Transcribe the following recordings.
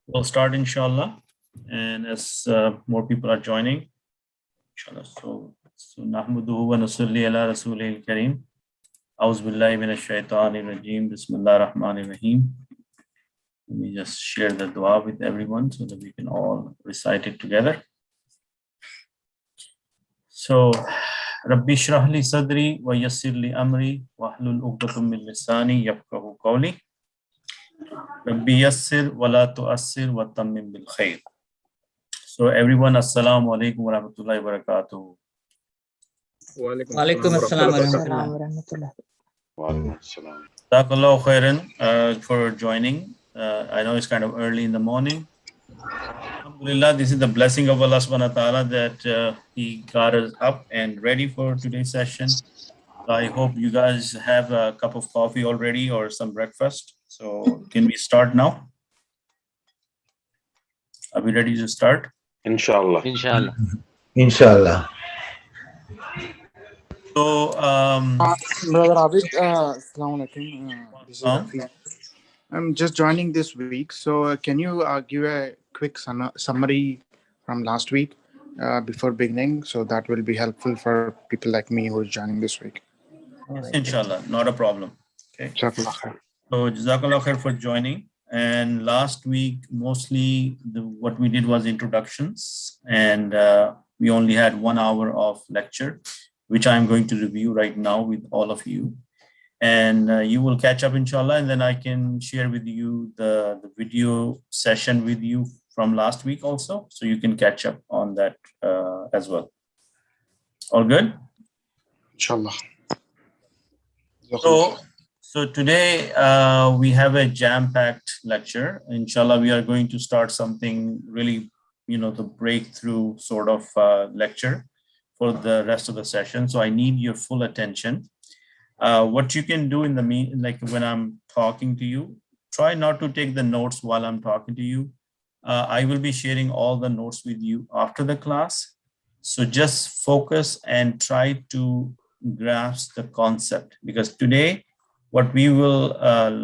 We'll start inshallah, and as more people are joining, inshallah. So nahmaduhu wa nusalli ala rasulil kareem. A'udhu billahi minash shaitanir rajim. Bismillahir rahmanir rahim. Let me just share the dua with everyone so that we can all recite it together. So, Rabbi shrah li sadri wa yassir li amri wa hlul 'uqdatam min lisani yafqahu qawli. Rabbi yassir wa la tu'assir wa tammim bil khair. So everyone, assalamu alaikum wa rahmatullahi wa barakatuh. Walaikum assalam wa rahmatullah. Jazakallahu khairan for joining. I know it's kind of early in the morning. Alhamdulillah, this is the blessing of Allah subhanahu wa ta'ala that He got us up and ready for today's session. So I hope you guys have a cup of coffee already or some breakfast. So can we start now? Are we ready to start? Inshallah. Inshallah. So, Brother Abid, Assalamu alaikum. This is Rafi. I'm just joining this week, so can you give a quick summary from last week before beginning? So that will be helpful for people like me who is joining this week. yes, inshallah, not a problem. Okay. Jazakallah khair. So, Jazakallah khair for joining. And last week, mostly what we did was introductions, and we only had 1 hour of lecture, which I'm going to review right now with all of you. And you will catch up, inshallah, and then I can share with you the video session with you from last week also, so you can catch up on that as well. All good? Inshallah. So today we have a jam-packed lecture. Inshallah, we are going to start something really, the breakthrough sort of lecture for the rest of the session. So I need your full attention. What you can do in the like when I'm talking to you, try not to take the notes while I'm talking to you. I will be sharing all the notes with you after the class. So just focus and try to grasp the concept, because today what we will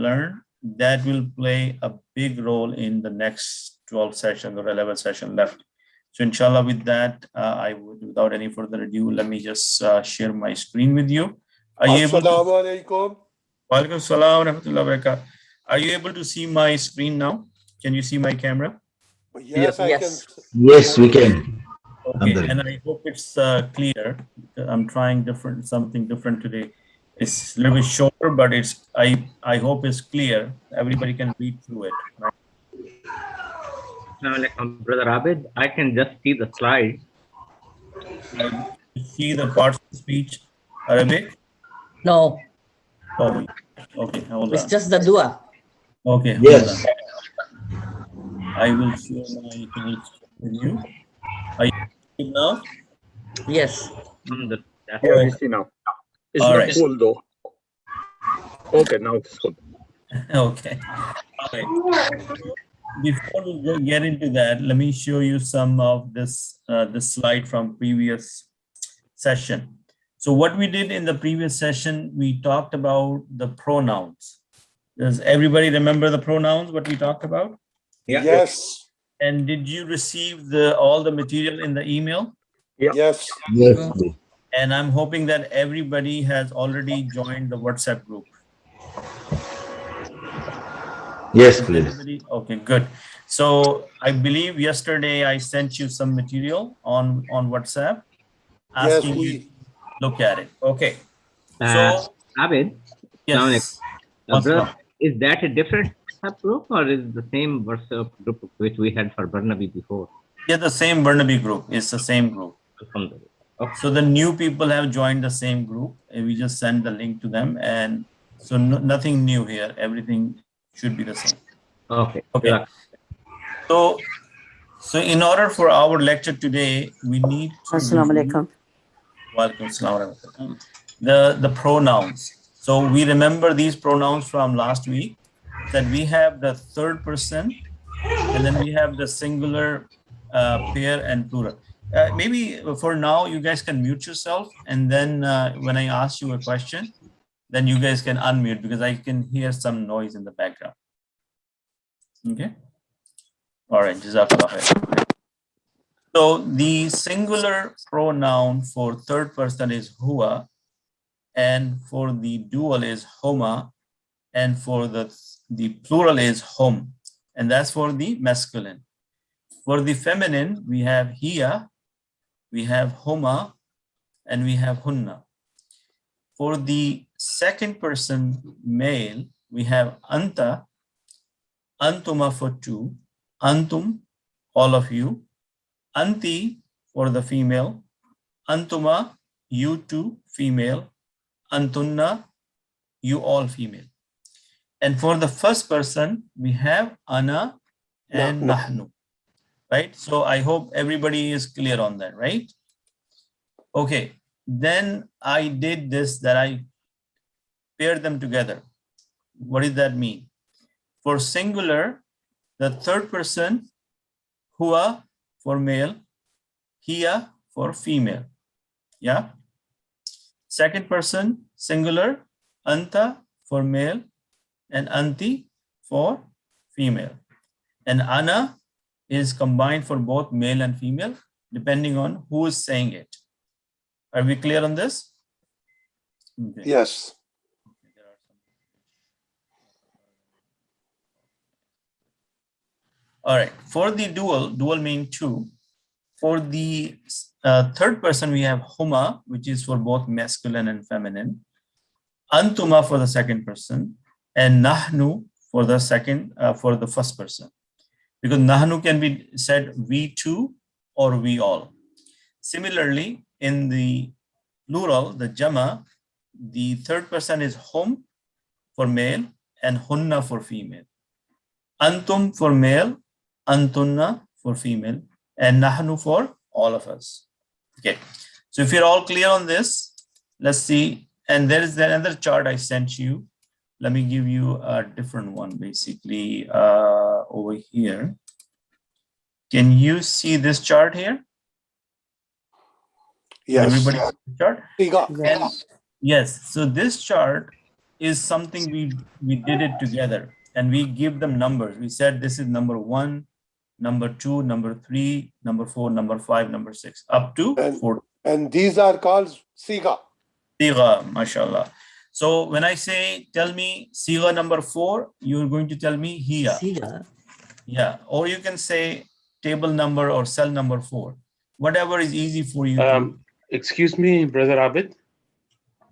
learn, that will play a big role in the next 12 sessions or 11 session left. So inshallah, with that, I would, without any further ado, let me just share my screen with you. Are you able to? Assalamualaikum. Walaikum salam wa rahmatullahi wa barakatuh. Are you able to see my screen now? Can you see my camera? Yes, I can. Yes, we can. Okay, and I hope it's clear. I'm trying something different today. It's a little bit shorter, but I hope it's clear. Everybody can read through it. Right? Brother Abid, I can just see the slide. You see the parts of the speech, Arabic? No, Oh, okay, hold it's on. just the dua. Okay, hold Yes. on. I will share my image with you. Are you seeing now? Yes. Yeah, we see now. It's All not right. full though. Okay, now it's full. Okay. All right. Before we get into that, let me show you some of this slide from previous session. So what we did in the previous session, we talked about the pronouns. Does everybody remember the pronouns, what we talked about? Yeah. Yes. And did you receive all the material in the email? Yes. Yes. And I'm hoping that everybody has already joined the WhatsApp group. Yes, please. Everybody? Okay, good. So I believe yesterday I sent you some material on WhatsApp asking you to look at it. Okay. So Abid, yes. brother, is that a different WhatsApp group or is it the same WhatsApp group which we had for Barnaby before? Yeah, the same Burnaby group. It's the same group. Okay. So the new people have joined the same group, and we just send the link to them, and so nothing new here. Everything should be the same. Okay. Okay. So in order for our lecture today, we need to Assalamu alaikum. Walaikum assalam wa rahmatullah. The pronouns. So we remember these pronouns from last week, that we have the third person, and then we have the singular, pair, and plural. Maybe for now, you guys can mute yourself, and then when I ask you a question, then you guys can unmute, because I can hear some noise in the background. Okay. All right, jazakallah khair. So the singular pronoun for third person is huwa, and for the dual is homa, and for the plural is hum, and that's for the masculine. For the feminine, we have hiya, we have homa, and we have hunna. For the second person male, we have anta, antuma for two, antum, all of you, anti for the female, antuma, you two female, antunna, you all female. And for the first person, we have ana and nahnu, right? So I hope everybody is clear on that, right? Okay, then I did this, that I paired them together. What does that mean? For singular, the third person, huwa for male, hiya for female. Yeah. Second person, singular, anta for male, and anti for female. And ana is combined for both male and female, depending on who is saying it. Are we clear on this? Okay. Yes. All right. For the dual mean two. For the third person, we have huma, which is for both masculine and feminine. Antuma for the second person, and nahnu for the second, for the first person. Because nahnu can be said we two or we all. Similarly, in the plural, the jama, the third person is hum for male and hunna for female. Antum for male, antunna for female, and nahnu for all of us. Okay, so if you're all clear on this, let's see. And there is another chart I sent you. Let me give you a different one, basically, over here. Can you see this chart here? Yes. Everybody see the chart? Siga. And yes, so this chart is something we did it together, and we give them numbers. We said this is number 1, number 2, number 3, number 4, number 5, number 6, up to 4. And these are called Siga. Siga, mashallah. So when I say, tell me Siga number 4, you're going to tell me hiya. Siga. Yeah, or you can say table number or cell number 4. Whatever is easy for you. Excuse me, Brother Abid.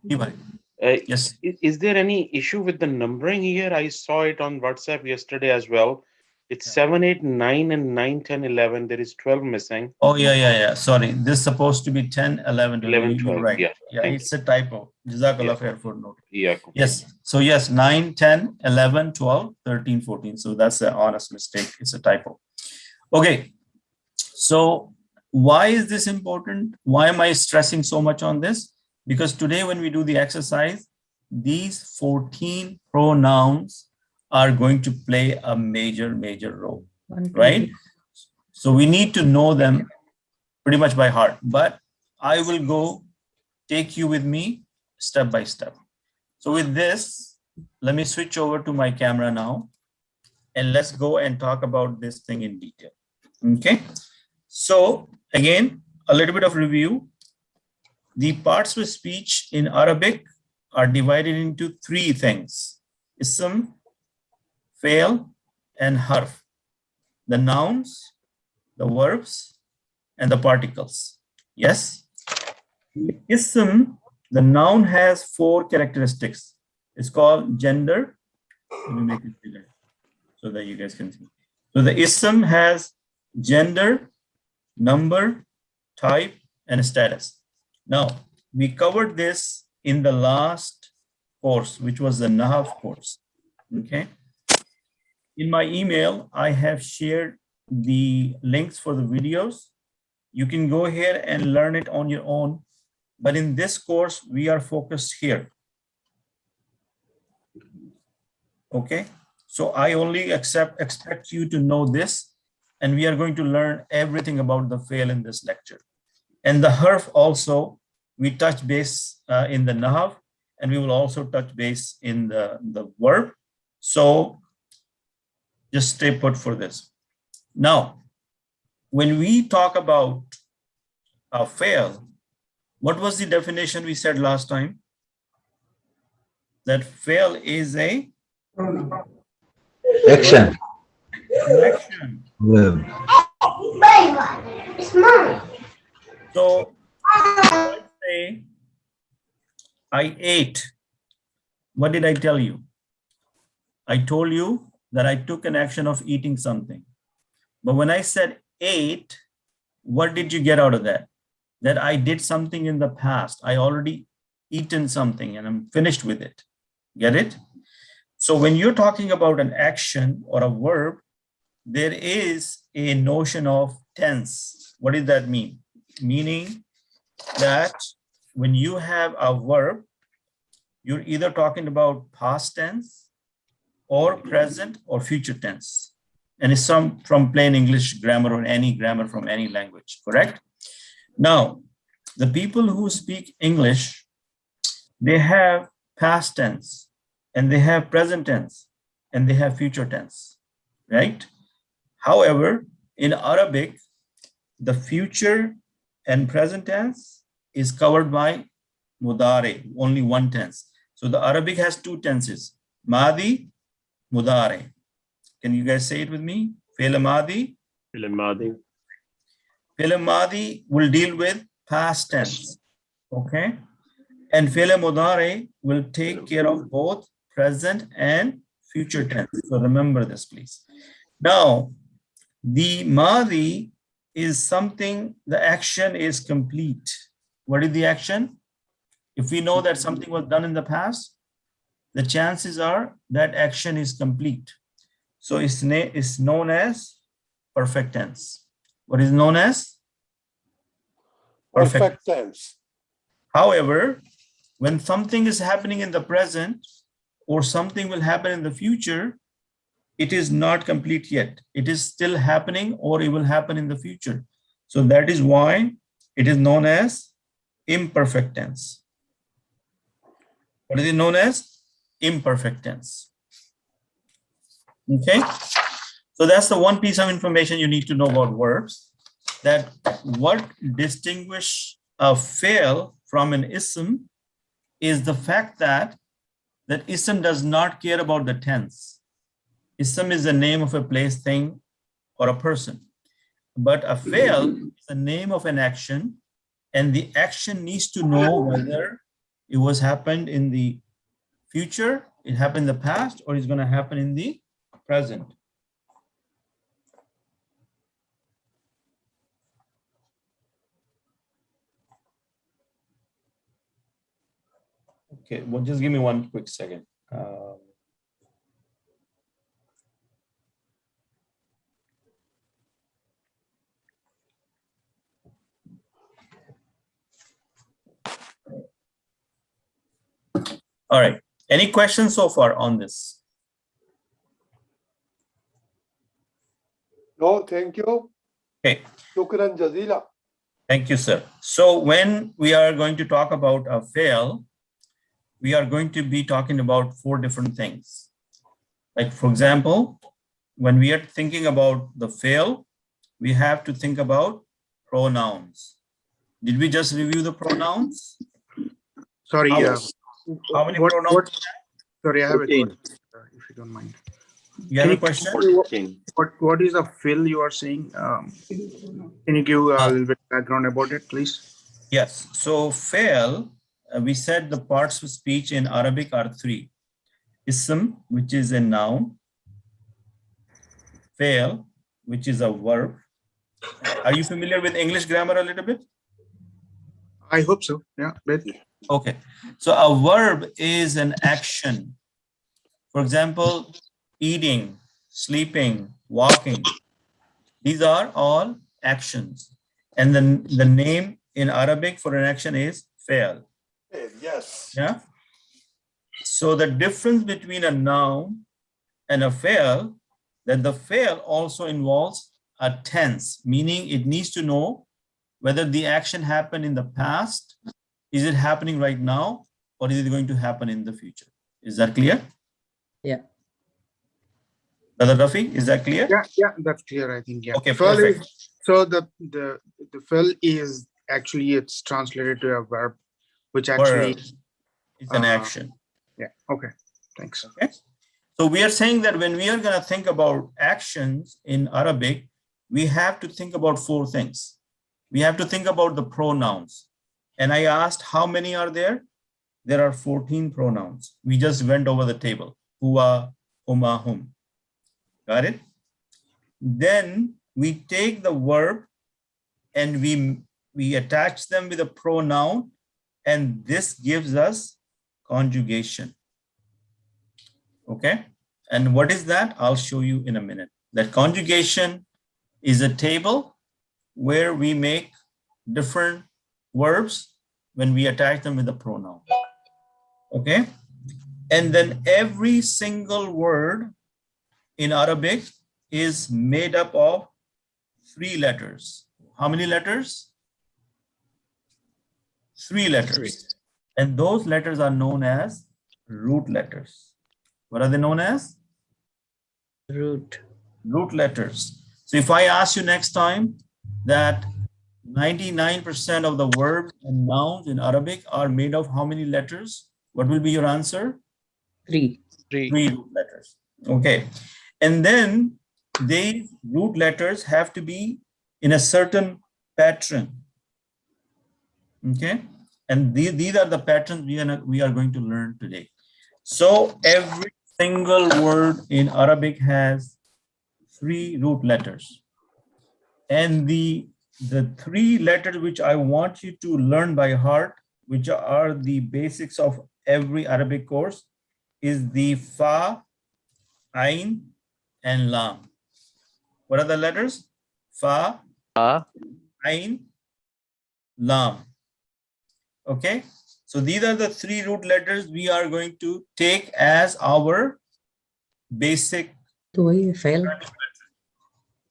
Yes. Is there any issue with the numbering here? I saw it on WhatsApp yesterday as well. It's 7, 8, 9, and 9, 10, 11. There is 12 missing. Oh, yeah. Sorry. This is supposed to be 10, 11, 11, 12. Right. Yeah, It's a typo. Jazakallah khair for note. Yeah. Yes. So yes, 9, 10, 11, 12, 13, 14. So that's an honest mistake. It's a typo. Okay. So why is this important? Why am I stressing so much on this? Because today when we do the exercise, these 14 pronouns are going to play a major role, right? So we need to know them pretty much by heart, but I will go take you with me step by step. So with this, let me switch over to my camera now, and let's go and talk about this thing in detail. Okay. So again, a little bit of review. The parts of speech in Arabic are divided into 3 things: ism, fail, and harf. The nouns, the verbs, and the particles. Yes. Ism, the noun has 4 characteristics. It's called gender. Let me make it bigger so that you guys can see. So the ism has gender, number, type, and status. Now, we covered this in the last course, which was the Nahaf course. Okay. In my email, I have shared the links for the videos. You can go here and learn it on your own. But in this course, we are focused here. Okay. So I only expect you to know this, and we are going to learn everything about the fail in this lecture. And the harf also, we touch base in the nahaf, and we will also touch base in the verb. So just stay put for this. Now, when we talk about a fail, what was the definition we said last time? That fail is a Action. action. Verb. So let's say I ate. What did I tell you? I told you that I took an action of eating something. But when I said ate, what did you get out of that? That I did something in the past. I already eaten something and I'm finished with it. Get it? So when you're talking about an action or a verb, there is a notion of tense. What does that mean? Meaning that when you have a verb, you're either talking about past tense or present or future tense. And it's some from plain English grammar or any grammar from any language, correct? Now, the people who speak English, they have past tense and they have present tense and they have future tense, right? However, in Arabic, the future and present tense is covered by mudare, only one tense. So the Arabic has two tenses, madi, mudare. Can you guys say it with me? Fi'l madi. Fi'l madi will deal with past tense, okay? And fi'l mudare will take care of both present and future tense. So remember this, please. Now, the madi is something, the action is complete. What is the action? If we know that something was done in the past, the chances are that action is complete. So it's known as perfect tense. What is known as? Perfect tense. However, when something is happening in the present or something will happen in the future, it is not complete yet. It is still happening or it will happen in the future. So that is why it is known as imperfect tense. What is it known as? Imperfect tense. Okay. So that's the one piece of information you need to know about verbs, that what distinguish a fail from an ism is the fact that ism does not care about the tense. Ism is the name of a place, thing, or a person. But a fail is the name of an action, and the action needs to know whether it was happened in the future, it happened in the past, or it's going to happen in the present. Okay, well, just give me one quick second. All right. Any questions so far on this? No, thank you. Okay. Shukran jazila. Thank you, sir. So when we are going to talk about a fail, we are going to be talking about 4 different things. Like, for example, when we are thinking about the fail, we have to think about pronouns. Did we just review the pronouns? Sorry, How many what, pronouns? sorry, I have a question, if you don't mind. You have a question? What is a fill you are saying? Can you give a little bit background about it, please? Yes. So fail, we said the parts of speech in Arabic are 3. Ism, which is a noun. Fail, which is a verb. Are you familiar with English grammar a little bit? I hope so. Yeah. Okay. So a verb is an action. For example, eating, sleeping, walking. These are all actions. And then the name in Arabic for an action is fail. Yes. Yeah. So the difference between a noun and a fail, that the fail also involves a tense, meaning it needs to know whether the action happened in the past, is it happening right now, or is it going to happen in the future? Is that clear? Yeah. Brother Rafi, is that clear? Yeah, that's clear. I think. Yeah. Okay, Fill perfect. so the fill is actually it's translated to a verb, which actually Verb. It's an action. Yeah. Okay. Thanks. Okay. So we are saying that when we are going to think about actions in Arabic, we have to think about 4 things. We have to think about the pronouns. And I asked how many are there? There are 14 pronouns. We just went over the table. Huwa, huma, hum. Got it? Then we take the verb and we attach them with a pronoun, and this gives us conjugation. Okay, and what is that? I'll show you in a minute. That conjugation is a table where we make different verbs when we attach them with a pronoun. Okay, and then every single word in Arabic is made up of 3 letters. How many letters? 3 letters. And those letters are known as root letters. What are they known as? Root. Root letters. So if I ask you next time that 99% of the verbs and nouns in Arabic are made of how many letters? What will be your answer? 3. 3 root letters. Okay. And then these root letters have to be in a certain pattern. Okay. And these are the patterns we are going to learn today. So every single word in Arabic has 3 root letters. And the 3 letters which I want you to learn by heart, which are the basics of every Arabic course, is the Fa, Ain, and Lam. What are the letters? Fa, Ain, Lam. Okay, so these are the 3 root letters we are going to take as our basic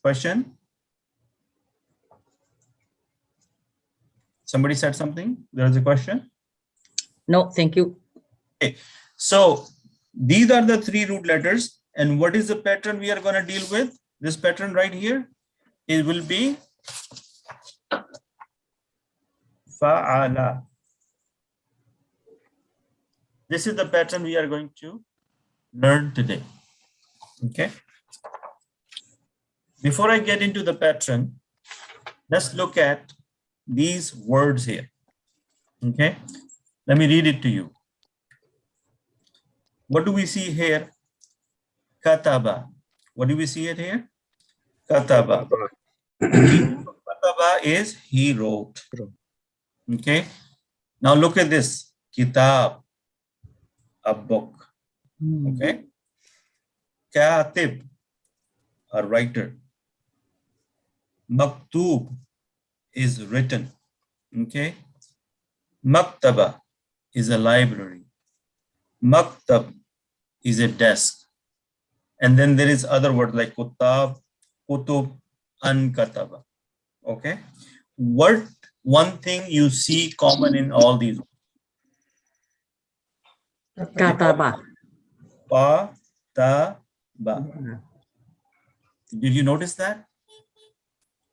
question. Somebody said something? There is a question? No, thank you. Okay, so these are the 3 root letters. And what is the pattern we are going to deal with? This pattern right here, it will be Fa'ala. This is the pattern we are going to learn today. Okay. Before I get into the pattern, let's look at these words here. Okay. Let me read it to you. What do we see here? Kataba. What do we see it here? Kataba. Kataba is he wrote. Okay. Now look at this. Kitab. A book. Okay. Katib, a writer. Maktub is written. Okay. Maktaba is a library. Maktab is a desk. And then there is other words like kutab, kutub, ankataba. Okay. What one thing you see common in all these? Kataba. Pa, ta, ba. Did you notice that?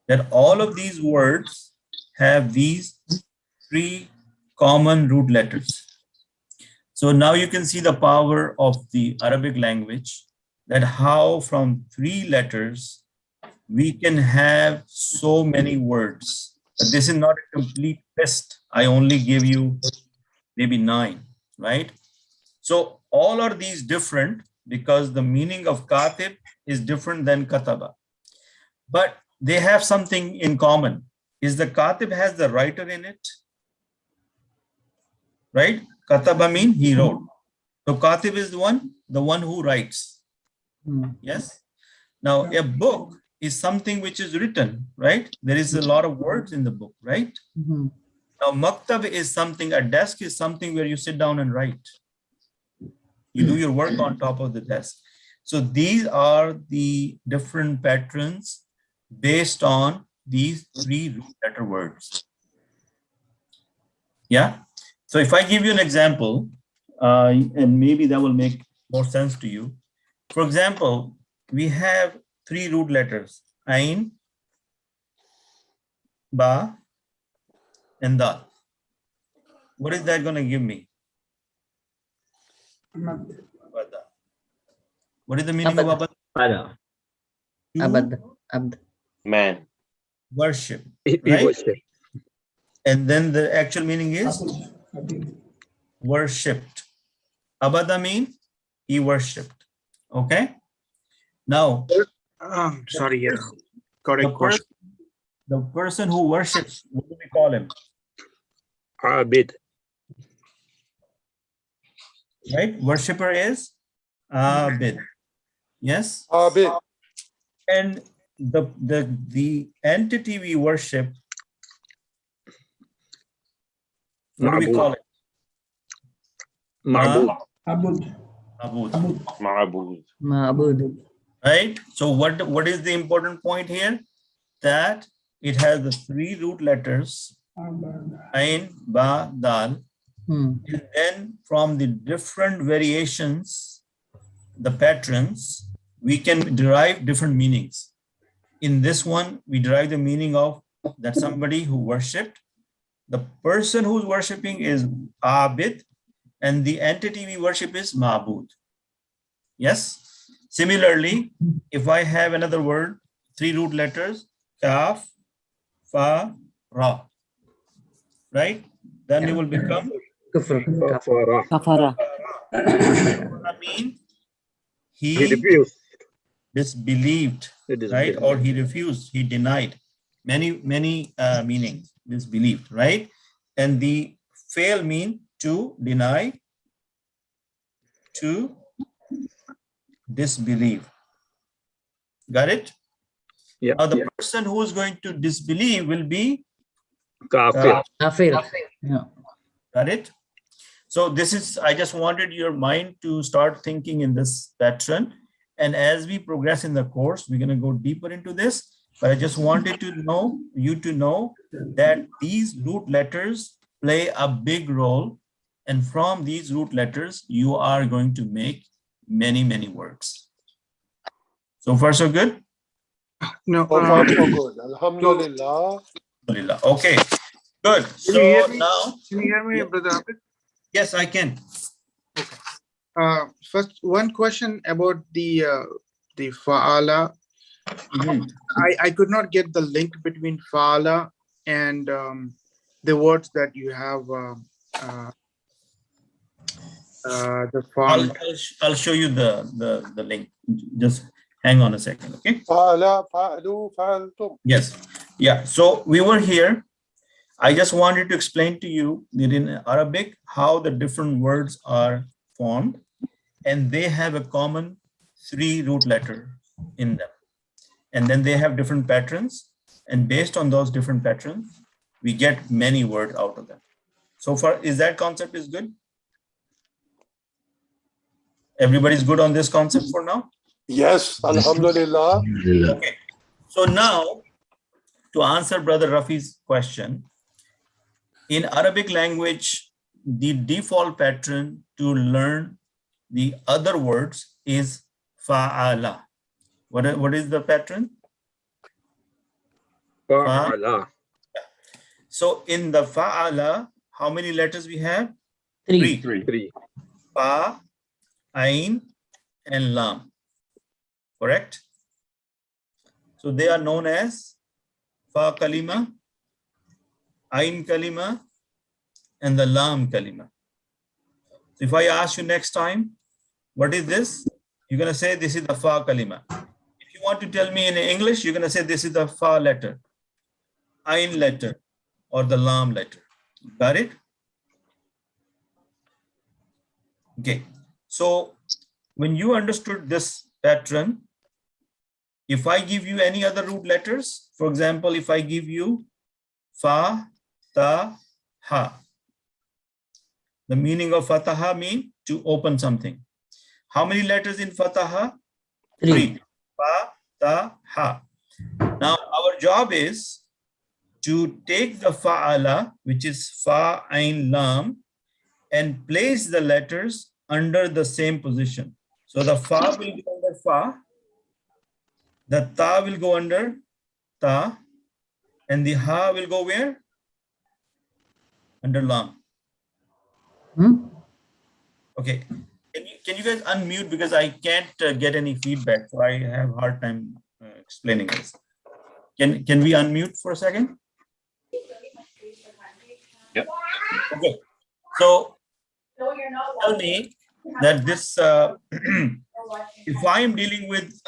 That all of these words have these 3 common root letters. So now you can see the power of the Arabic language, that how from 3 letters we can have so many words. But this is not a complete list. I only give you maybe 9, right? So all are these different because the meaning of katib is different than kataba. But they have something in common. Is the katib has the writer in it? Right? Kataba means he wrote. So katib is the one who writes. Yes. Now a book is something which is written, right? There is a lot of words in the book, right? Now maktab is something, a desk is something where you sit down and write. You do your work on top of the desk. So these are the different patterns based on these 3 root letter words. Yeah. So if I give you an example, and maybe that will make more sense to you. For example, we have three root letters, Ain, Ba, and Dal. What is that going to give me? Abada. What is the meaning of Abad. abada? To Abad. Abd. Man. worship, We right? worship. And then the actual meaning is worshipped. Abada means he worshipped. Okay. Now, Sorry, yeah. the Correct question. the person who worships, what do we call him? Abid. Right? Worshipper is Abid. Yes. Abid. And the entity we worship, what do we call it? Ma'bud. Ma'bud. Ma'bud. Ma'bud. Right? So what is the important point here? That it has the three root letters, Ain, Ba, Dal. Hmm. And then from the different variations, the patterns, we can derive different meanings. In this one, we derive the meaning of that somebody who worshipped. The person who's worshipping is Abid, and the entity we worship is Ma'bud. Yes. Similarly, if I have another word, three root letters, Kaf, Fa, Ra, right? Then it will become Kufr. Kafara. Kafara. I mean, He he refused. disbelieved, It is right? believed. Or he refused, he denied. Many meanings, disbelieved, right? And the fail mean to deny, to disbelieve. Got it? Yeah. Now the person who is going to disbelieve will be Kafir. Kafir. Yeah. Got it? So this is, I just wanted your mind to start thinking in this pattern. And as we progress in the course, we're going to go deeper into this. But I just wanted to know, you to know that these root letters play a big role. And from these root letters, you are going to make many, many words. So far, so good? No, So far, so good. Alhamdulillah. Alhamdulillah. Okay, good. Can So you hear me? now, Can you hear me, Yeah. Brother Abid? yes, I can. First, one question about the Fa'ala. Mhm. I could not get the link between Fa'ala and the words that you have the font. I'll show you the link. Just hang on a second, okay? Fa'ala, fa'lu, fa'altum. Yes. Yeah. So we were here. I just wanted to explain to you that in Arabic, how the different words are formed, and they have a common three root letter in them. And then they have different patterns. And based on those different patterns, we get many words out of them. So far, is that concept is good? Everybody's good on this concept for now? Yes, Alhamdulillah. Okay. So now, to answer Brother Rafi's question, in Arabic language, the default pattern to learn the other words is fa'ala. What is the pattern? Fa'ala. So in the fa'ala, how many letters we have? Three. Three. Fa, Ain, and Lam. Correct? So they are known as Fa kalima, Ain kalima, and the Lam kalima. So if I ask you next time, what is this? You're going to say this is the Fa kalima. If you want to tell me in English, you're going to say this is the Fa letter, Ain letter, or the Lam letter. Got it? Okay. So when you understood this pattern, if I give you any other root letters, for example, if I give you Fa, Ta, Ha, the meaning of Fataha means to open something. How many letters in Fataha? Three. Fa, Ta, Ha. Now our job is to take the Fa'ala, which is Fa, Ain, Lam, and place the letters under the same position. So the Fa will be under Fa, The ta will go under ta, and the ha will go where? Under lam. Hmm? Okay. Can you guys unmute, because I can't get any feedback, so I have hard time explaining this. Can we unmute for a second? Yep. Okay. So tell me that this if I am dealing with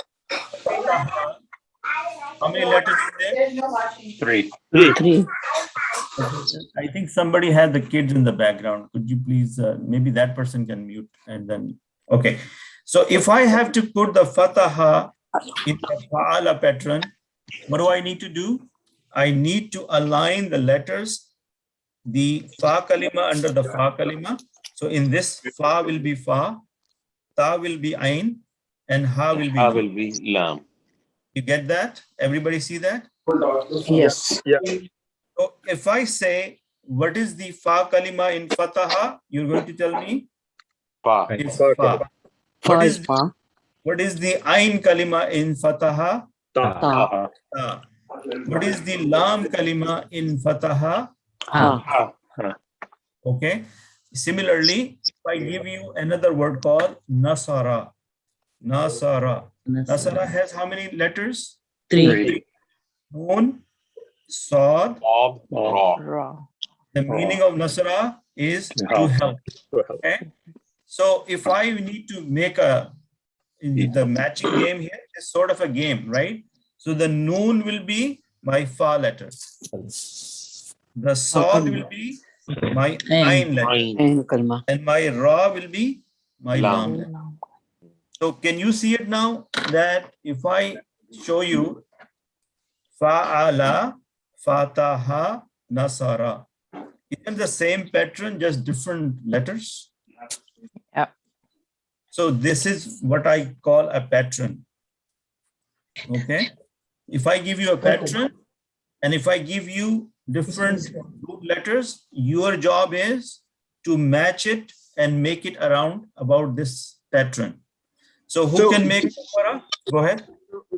how many letters is there? 3. 3. I think somebody had the kids in the background. Could you please, maybe that person can mute and then, okay. So if I have to put the fataha in the fa'ala pattern, what do I need to do? I need to align the letters, the fa kalima under the fa kalima. So in this, fa will be fa, ta will be ain, and ha will be Ha lam. will be lam. You get that? Everybody see that? Yes. Yeah. So if I say, what is the fa kalima in fataha? You're going to tell me Fa. it's Fa fa. Fa is fa. What is the ain kalima in fataha? Ta. Ta. Ta. What is the lam kalima in fataha? Ha. Ha. Okay. Similarly, if I give you another word called nasara. Nasara. Nasara has how many letters? 3. Nun, Sod. Bob. Ra. The meaning of nasara is to help. Okay. So if I need to make the matching game here is sort of a game, right? So the noon will be my fa letter. The Sod will be my ain letter. Ain. And my ra will be my lam letter. Lam. So can you see it now that if I show you fa'ala, fataha, nasara, isn't the same pattern, just different letters? Yeah. So this is what I call a pattern. Okay. If I give you a pattern and if I give you different root letters, your job is to match it and make it around about this pattern. So who can make kafara? Go ahead.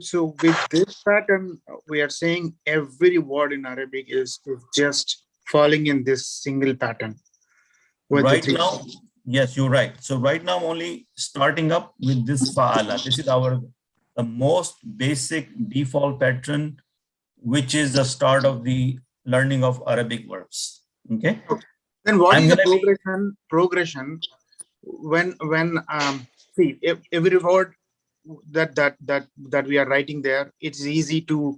So with this pattern, we are saying every word in Arabic is just falling in this single pattern. With the Right three- now, yes, you're right. So right now I'm only starting up with this fa'ala. This is the most basic default pattern, which is the start of the learning of Arabic verbs. Okay. Then what I'm is the gonna progression when see every word that we are writing there, it's easy to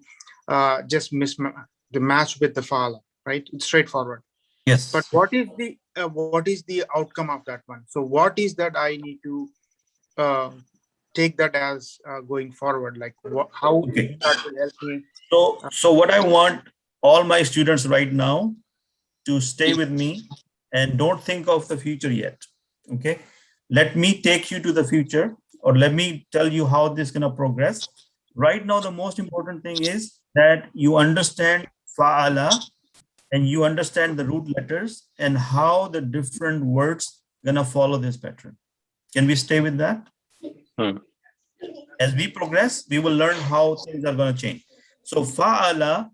just match with the fa'ala, right? It's straightforward. Yes. But what is the outcome of that one? So what is that I need to take that as going forward? Like how Okay. that will help me? So what I want all my students right now to stay with me and don't think of the future yet. Okay. Let me take you to the future, or let me tell you how this is going to progress. Right now, the most important thing is that you understand fa'ala and you understand the root letters and how the different words going to follow this pattern. Can we stay with that? As we progress, we will learn how things are going to change. So fa'ala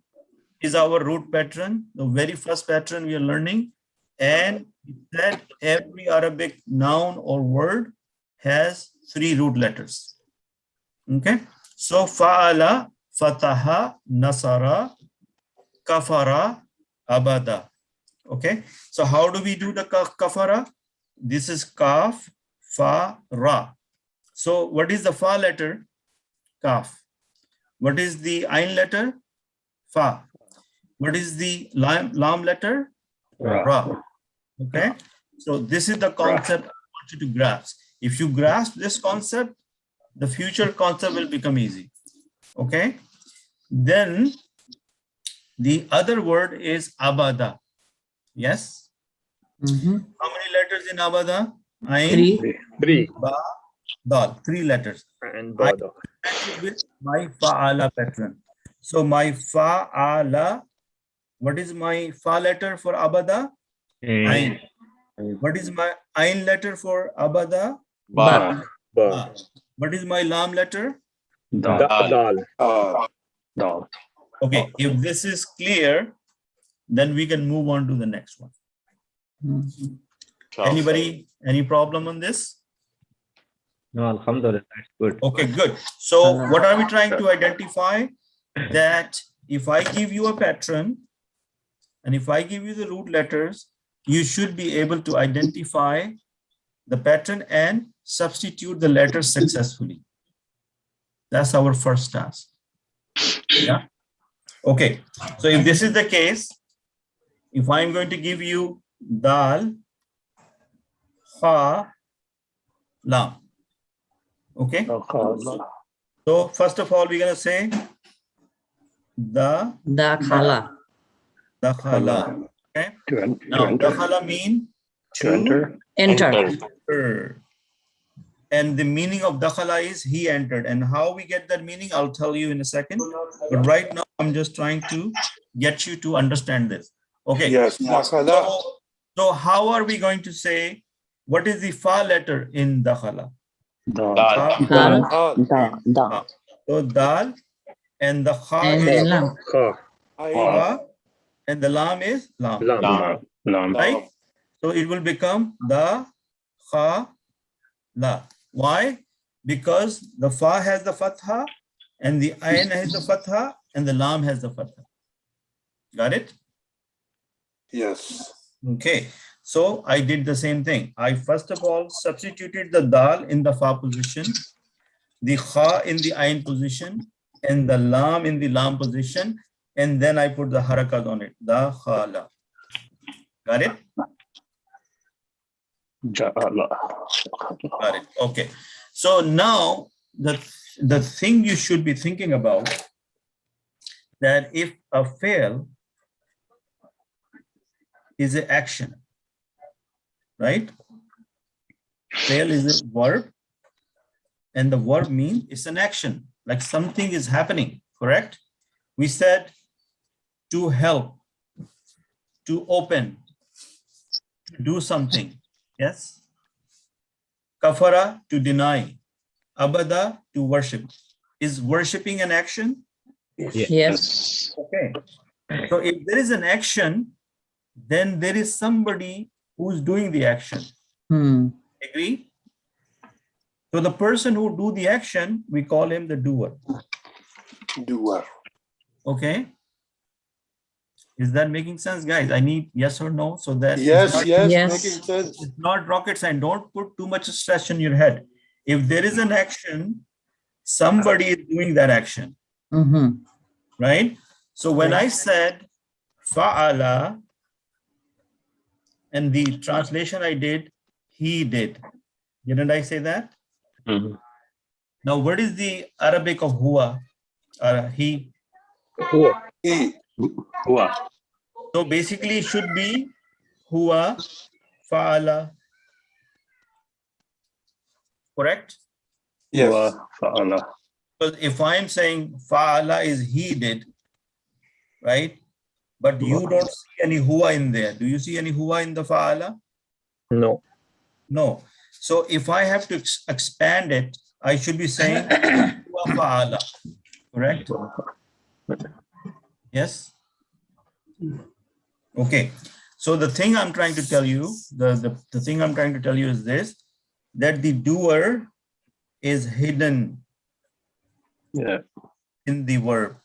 is our root pattern, the very first pattern we are learning. And that every Arabic noun or word has 3 root letters. Okay. So fa'ala, fataha, nasara, kafara, abada. Okay. So how do we do the kafara? This is kaf, fa, ra. So what is the fa letter? Kaf. What is the ain letter? Fa. What is the lam letter? Ra. Okay. So this is the concept I want you to grasp. If you grasp this concept, the future concept will become easy. Okay. Then the other word is abada. Yes. How many letters in abada? Ain, 3. ba, dal. 3 letters. And I Bada. started with my fa'ala pattern. So my fa'ala, what is my fa letter for abada? Ain. What is my ain letter for abada? Ba. Ba. What is my lam letter? Dal. Dal. Okay, if this is clear, then we can move on to the next one. Anybody, any problem on this? No, alhamdulillah, that's good. Okay, good. So what are we trying to identify? That if I give you a pattern and if I give you the root letters, you should be able to identify the pattern and substitute the letters successfully. That's our first task. Yeah. Okay. So if this is the case, if I'm going to give you dal, ha, lam. Okay. So first of all, we're going to say Dakhala. dakhala. Okay. To Now, enter. dakhala mean To enter. Enter. enter. And the meaning of dakhala is he entered. And how we get that meaning, I'll tell you in a second. But right now, I'm just trying to get you to understand this. Okay. Yes. Dakhala. So how are we going to say, what is the fa letter in dakhala? Dal. Dal. So dal and the kha And is lam. kha and the lam is lam. Lam. Right? So it will become the kha la. Why? Because the fa has the fatha and the ayn has the fatha and the lam has the fatha. Got it? Yes. Okay. So I did the same thing. I first of all substituted the dal in the fa position, the kha in the ayn position, and the lam in the lam position, and then I put the harakat on it. The khala. Got it? Got it. Okay. So now the thing you should be thinking about, that if a fail is an action, right? Fail is a verb, and the verb means it's an action, like something is happening, correct? We said to help, to open, to do something. Yes. Kafara, to deny. Abada, to worship. Is worshiping an action? Yes. Okay. So if there is an action, then there is somebody who's doing the action. Agree? So the person who do the action, we call him the doer. Doer. Okay. Is that making sense, guys? I need yes or no, so that Yes. Yes. Yes. Making sense. it's not rocket science. Don't put too much stress in your head. If there is an action, somebody is doing that action, right? So when I said fa'ala, and the translation I did, he did. Didn't I say that? Now, what is the Arabic of huwa? He. He. So basically, it should be huwa fa'ala. Correct? Yes. Because if I'm saying fa'ala is he did, right? But you don't see any huwa in there. Do you see any huwa in the fa'ala? No. No. So if I have to expand it, I should be saying huwa fa'ala. Correct? Yes? Okay. So the thing I'm trying to tell you, the thing I'm trying to tell you is this, that the doer is hidden in the verb.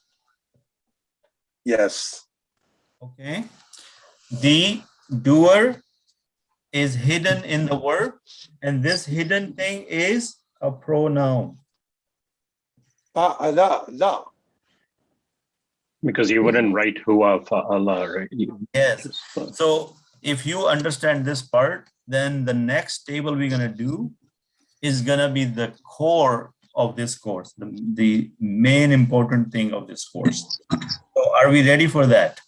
Yes. Okay. The doer is hidden in the verb, and this hidden thing is a pronoun. Fa'ala. La. Because you wouldn't write huwa fa'ala, right? Yes. So if you understand this part, then the next table we're going to do is going to be the core of this course, the main important thing of this course. So are we ready for that?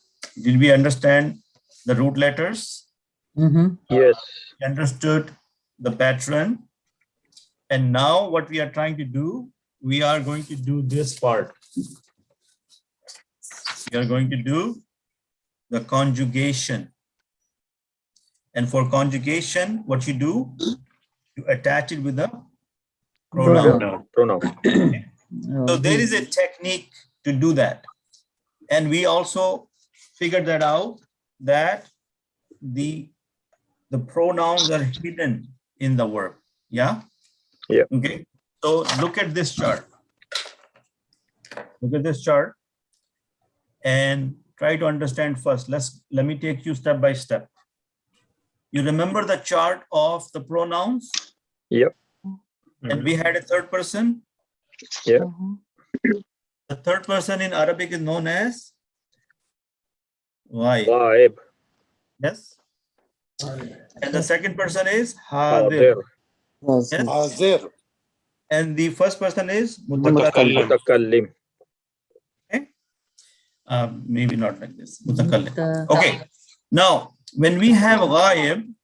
Did we understand the root letters? Yes. Understood the pattern? And now what we are trying to do, we are going to do this part. We are going to do the conjugation. And for conjugation, what you do, you attach it with a pronoun. Pronoun. So there is a technique to do that. And we also figured that out, that the pronouns are hidden in the verb. Yeah? Yeah. Okay. So look at this chart. Look at this chart and try to understand first. Let me take you step by step. You remember the chart of the pronouns? Yep. And we had a third person. Yeah. The third person in Arabic is known as Ghaib. Ghaib. Yes. And the second person is Hadir. Hadir. Yes. Hazir. And the first person is Mutakallim. Mutakallim. Okay. Maybe not like this. Mutakallim. Okay. Now, when we have Ghaib,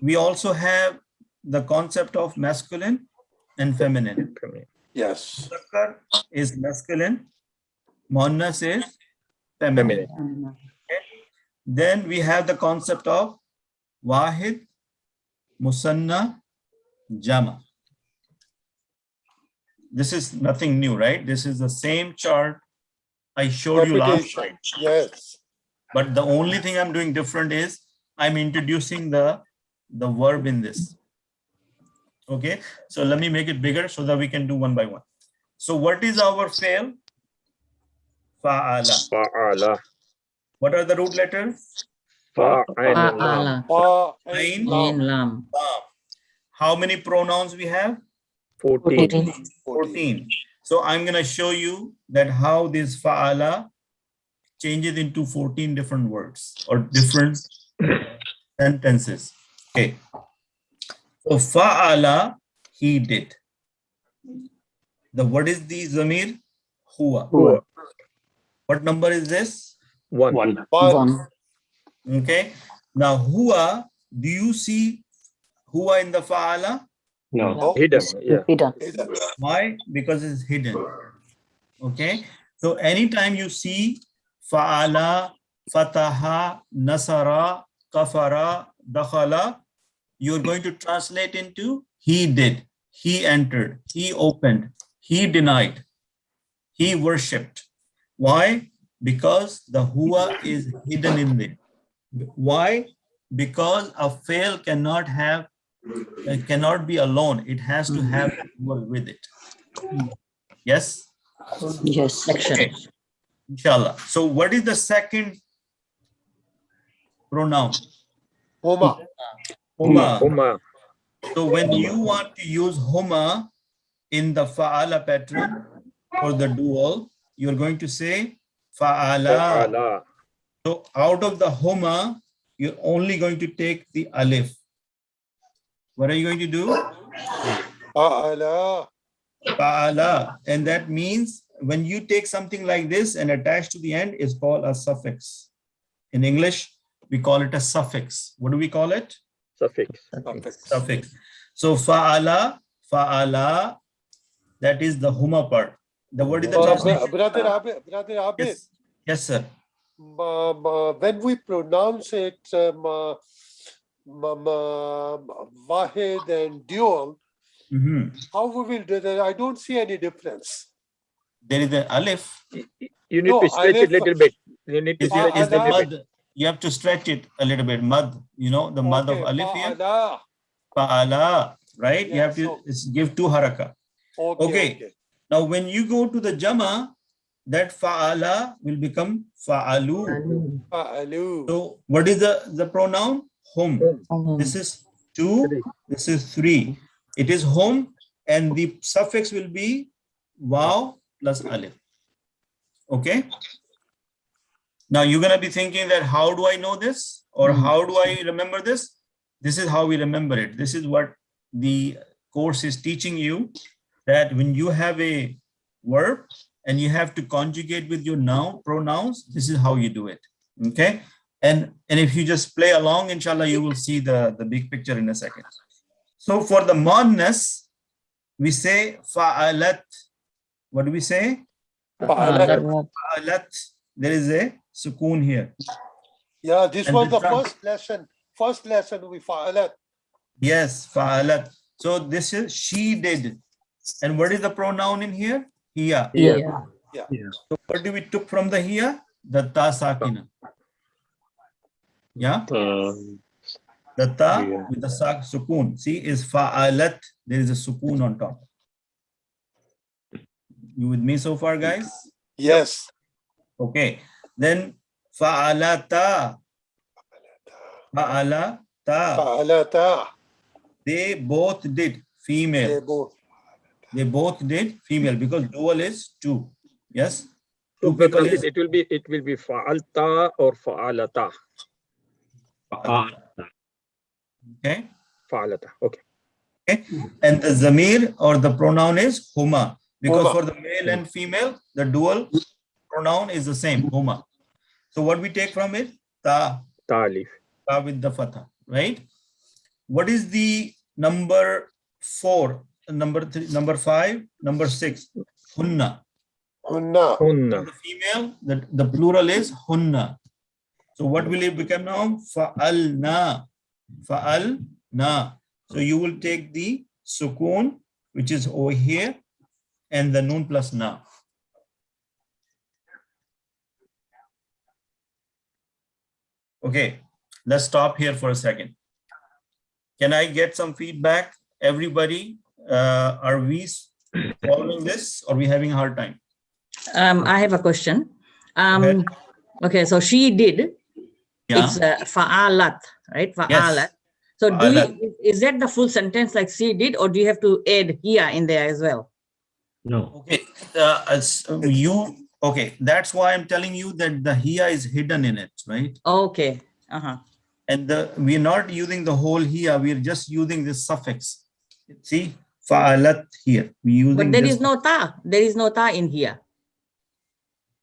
we also have the concept of masculine and feminine. Yes. Muzakkar is masculine. Muannas is feminine. Okay. Then we have the concept of Wahid, Musanna, Jama. This is nothing new, right? This is the same chart I showed you last time. Yes. But the only thing I'm doing different is I'm introducing the verb in this. Okay, so let me make it bigger so that we can do one by one. So what is our fail? Fa'ala. Fa'ala. What are the root letters? Fa'ala. Ain, Ain, lam. How many pronouns we have? 14. 14. So I'm going to show you that how this fa'ala changes into 14 different words or different sentences. Okay. So fa'ala, he did. What is the zamir? Huwa. What number is this? 1. Okay. Now huwa, do you see huwa in the fa'ala? No. Hidden. Yeah. Why? Because it's hidden. Okay. So anytime you see fa'ala, fataha, nasara, kafara, dakhala, you're going to translate into he did, he entered, he opened, he denied, he worshipped. Why? Because the huwa is hidden in there. Why? Because a fail cannot be alone. It has to have huwa with it. Yes? Yes. Okay. Inshallah. So what is the second pronoun? Huma. Huma. So when you want to use huma in the fa'ala pattern for the dual, you're going to say fa'ala. Fa'ala. So out of the huma, you're only going to take the alif. What are you going to do? Fa'ala. Fa'ala. And that means when you take something like this and attach to the end, is called a suffix. In English, we call it a suffix. What do we call it? Suffix. Suffix. So fa'ala, that is the huma part. The word is the translation. Brother Abid, Yes, sir. when we pronounce it Wahid and dual, how we will do that? I don't see any difference. There is an alif. You need to stretch it a little bit. You need to stretch it a little bit. You have to stretch it a little bit. Mad, you know, the mad of alif here. Fa'ala, right? Yeah, you have to give 2 haraka. Okay. Now, when you go to the jama, that fa'ala will become fa'alu. So, what is the pronoun? Hum. This is 2. This is 3. It is hum, and the suffix will be waw plus alif. Okay. Now, you're going to be thinking that how do I know this? Or how do I remember this? This is how we remember it. This is what the course is teaching you, that when you have a verb and you have to conjugate with your pronouns, this is how you do it. Okay. And if you just play along, inshallah, you will see the big picture in a second. So for the muannas, we say fa'alat. What do we say? Fa'alat. There is a sukoon here. Yeah, this was the first lesson. First lesson we fa'alat. Yes, fa'alat. So this is she did. And what is the pronoun in here? Hiya. Yeah. So what do we took from the hiya? The ta sakina. Yeah. The ta with the sukun. See, is fa'alat. There is a sukun on top. You with me so far, guys? Yes. Okay. Then fa'alata. Fa'alata. Fa'alata. They both did. Female. They both did female because dual is two. Yes. So, Two people Navid, is it will be fa'alta or fa'alata. okay. Fa'alata. Okay. Okay. And the zamir or the pronoun is huma. Because Huma. for the male and female, the dual pronoun is the same, huma. So what we take from it? Ta. Ta'alif. Ta with the fatha, right? What is the number 4, number 3, number 5, number 6? Hunna. Hunna. Hunna. The female, the plural is hunna. So what will it become now? Fa'alna. Fa'alna. So you will take the sukun, which is over here, and the noon plus na. Okay, let's stop here for a second. Can I get some feedback? Everybody, are we following this or are we having a hard time? I have a question. ahead. Okay, so she did. Yeah. It's fa'alat, right? Fa'alat. Yes. So Fa'alat. is that the full sentence like she did, or do you have to add here in there as well? No. Okay, okay, that's why I'm telling you that the hiya is hidden in it, right? Okay. And we're not using the whole hiya, we're just using this suffix. See, fa'alat here. We're using But there this. is no ta. There is no ta in here.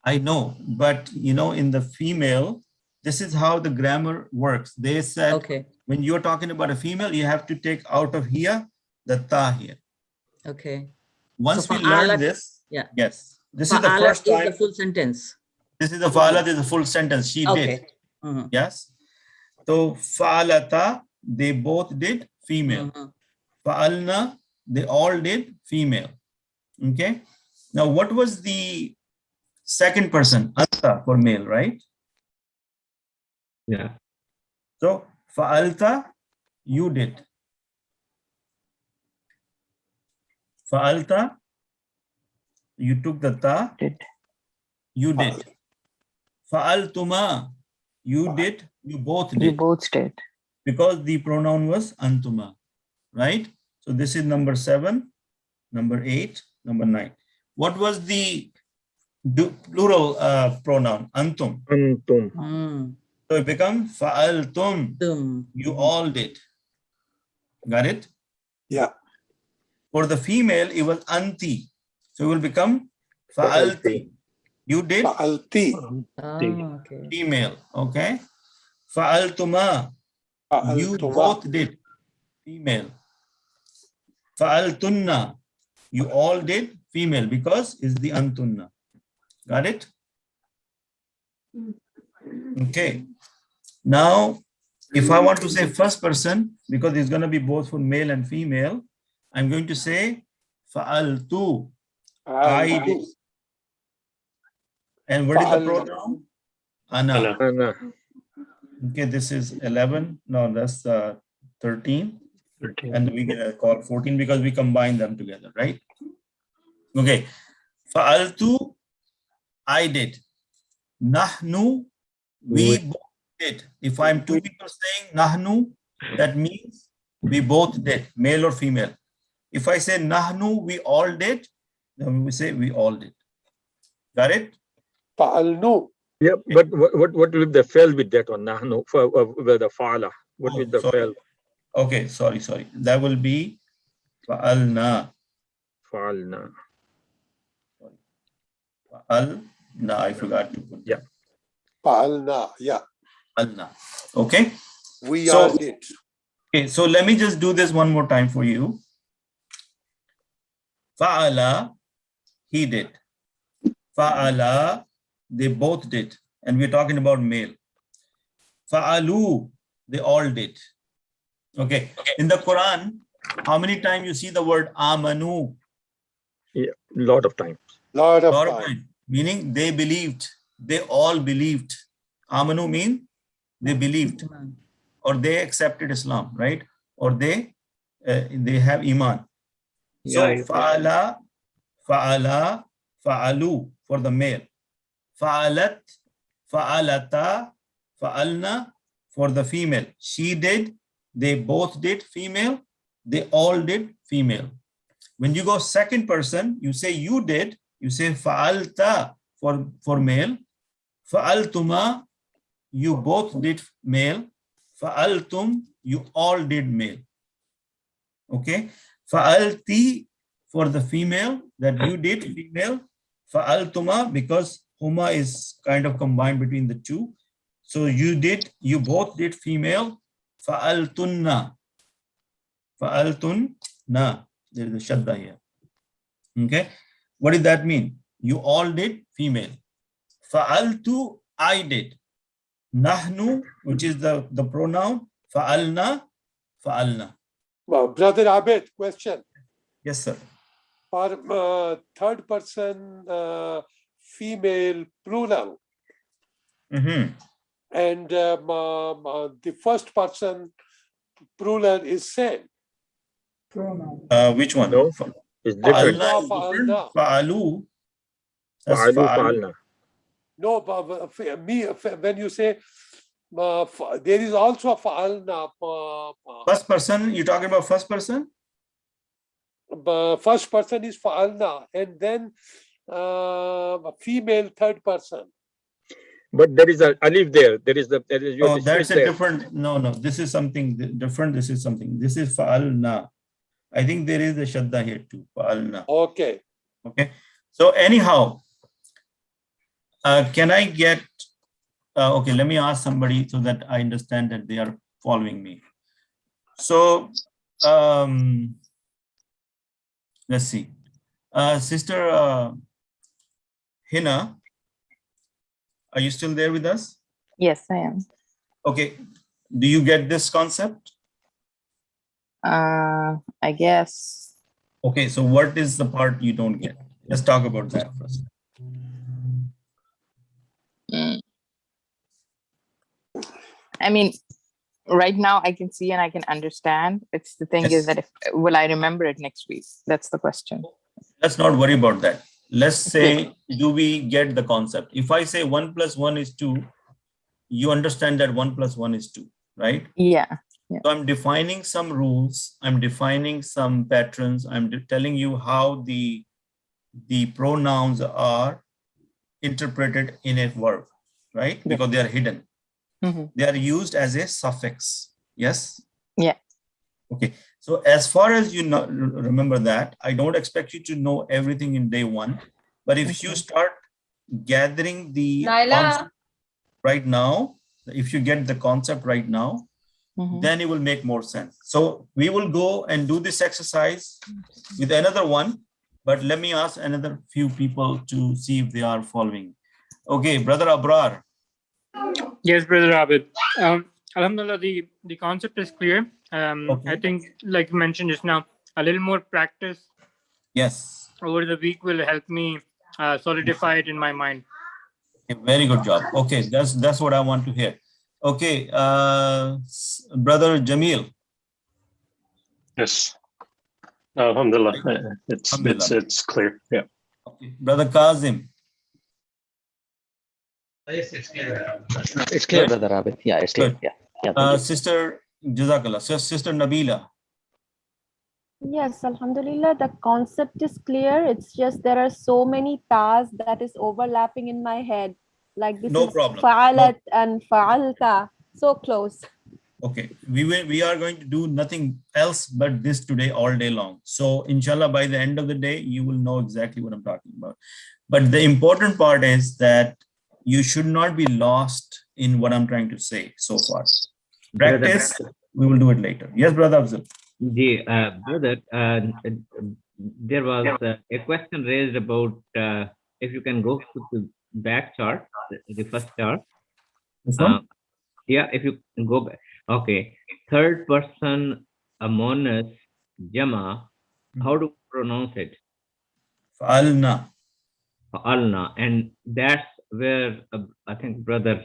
I know, but in the female, this is how the grammar works. They said, Okay. when you're talking about a female, you have to take out of here the ta here. Okay. Once So we learn fa'alat, this, yeah. yes, this is the Fa'alat first is time. the full sentence. This is the fa'alat is the full sentence. She Okay. did. Yes. So fa'alata, they both did female. Fa'alna, they all did female. Okay. Now, what was the second person? Anta for male, right? Yeah. So fa'alta, you did. Fa'alta, you took the ta. You did. Fa'altuma, you did. You both did. You both did. Because the pronoun was antuma, right? So this is number 7, number 8, number 9. What was the plural pronoun? Antum. Antum. So it becomes fa'altum. You all did. Got it? Yeah. For the female, it was anti. So it will become fa'alti. You did? Fa'alti. Okay. Female. Okay. Fa'altuma. You both did. Female. Fa'altunna. You all did. Female, because it's the antunna. Got it? Okay. Now, if I want to say first person, because it's going to be both for male and female, I'm going to say fa'altu. I did. And what is the pronoun? Ana. Ana. Okay, this is 11. No, that's 13. 13. And we can call 14 because we combine them together, right? Okay. Fa'altu, I did. Nahnu, we both did. If I'm two people saying nahnu, that means we both did, male or female. If I say nahnu, we all did, then we say we all did. Got it? Fa'alnu. Yeah, but what will the fail with that one? Nahnu, with the fa'ala. What will the fail? Okay, sorry. That will be fa'alna. Fa'alna. Fa'alna, I forgot to put. Yeah. Fa'alna. Yeah. Fa'alna. Okay. We all did. Okay, so let me just do this one more time for you. Fa'ala, he did. Fa'ala, they both did. And we're talking about male. Fa'alu, they all did. Okay. In the Quran, how many times you see the word amanu? Yeah, lot of times. Lot of Lot of time. time. Meaning they believed. They all believed. Amanu mean they believed or they accepted Islam, right? Or they have iman. So Yeah, fa'ala, fa'ala, fa'alu for the male. Fa'alat, fa'alata, fa'alna for the female. She did, they both did female, they all did female. When you go second person, you say you did, you say fa'alta for male, fa'altuma, you both did male, fa'altum, you all did male. Okay, fa'alti for the female, that you did female, fa'altuma because huma is kind of combined between the two. So you both did female, fa'altunna, fa'altunna. There is a shadda here. Okay, what did that mean? You all did female. Fa'altu, I did. Nahnu, which is the pronoun, fa'alna, fa'alna. Well, Brother Abed, question. Yes, sir. For third person female plural and the first person plural is same. Which one? No, it's different. Fa'alna. Fa'alu. That's Fa'alu, fa'alu. fa'alna. No, but when you say there is also fa'alna. First person, you're talking about first person? First person is fa'alna, and then female third person. But there is a alif there. There is Oh, that's a different. No, this is something different. This is something. This is fa'alna. I think there is a shadda here too. Fa'alna. Okay. Okay. So anyhow, can I get? Okay, let me ask somebody so that I understand that they are following me. So, let's see. Sister Hina, are you still there with us? Yes, I am. Okay. Do you get this concept? I guess. Okay, so what is the part you don't get? Let's talk about that first. I mean, right now I can see and I can understand. It's the thing is that will I remember it next week? That's the question. Let's not worry about that. Let's say, do we get the concept? If I say 1 + 1 is 2, you understand that 1 + 1 is 2, right? Yeah. So I'm defining some rules. I'm defining some patterns. I'm telling you how the pronouns are interpreted in a verb, right? Because they are hidden. They are used as a suffix. Yes? Yeah. Okay. So as far as you know, remember that, I don't expect you to know everything in day one. But if you start gathering the concept right now, if you get the concept right now, then it will make more sense. So we will go and do this exercise with another one. But let me ask another few people to see if they are following. Okay, Brother Abrar. Yes, Brother Abid. Alhamdulillah, the concept is clear. I think, like you mentioned just now, a little more practice over the week will help me solidify it in my mind. Okay, very good job. Okay, that's what I want to hear. Okay, Brother Jamil. Yes. Alhamdulillah. It's clear. Yeah. Okay. Brother Kazim. Yes, it's clear. It's clear, Brother Abid. Yeah, it's clear. Good. Yeah. Sister Jazakallah. Sister Nabila. Yes, Alhamdulillah, the concept is clear. It's just there are so many tas that is overlapping in my head. Like this is fa'alat and fa'alta. So close. Okay, we are going to do nothing else but this today all day long. So inshallah, by the end of the day, you will know exactly what I'm talking about. But the important part is that you should not be lost in what I'm trying to say so far. Practice, we will do it later. Yes, Brother Afzal. Brother, there was a question raised about if you can go to the back chart, the first chart. Yeah, if you can go back. Okay, third person monas jama. How do you pronounce it? Fa'alna. fa'alna, and that's where I think brother.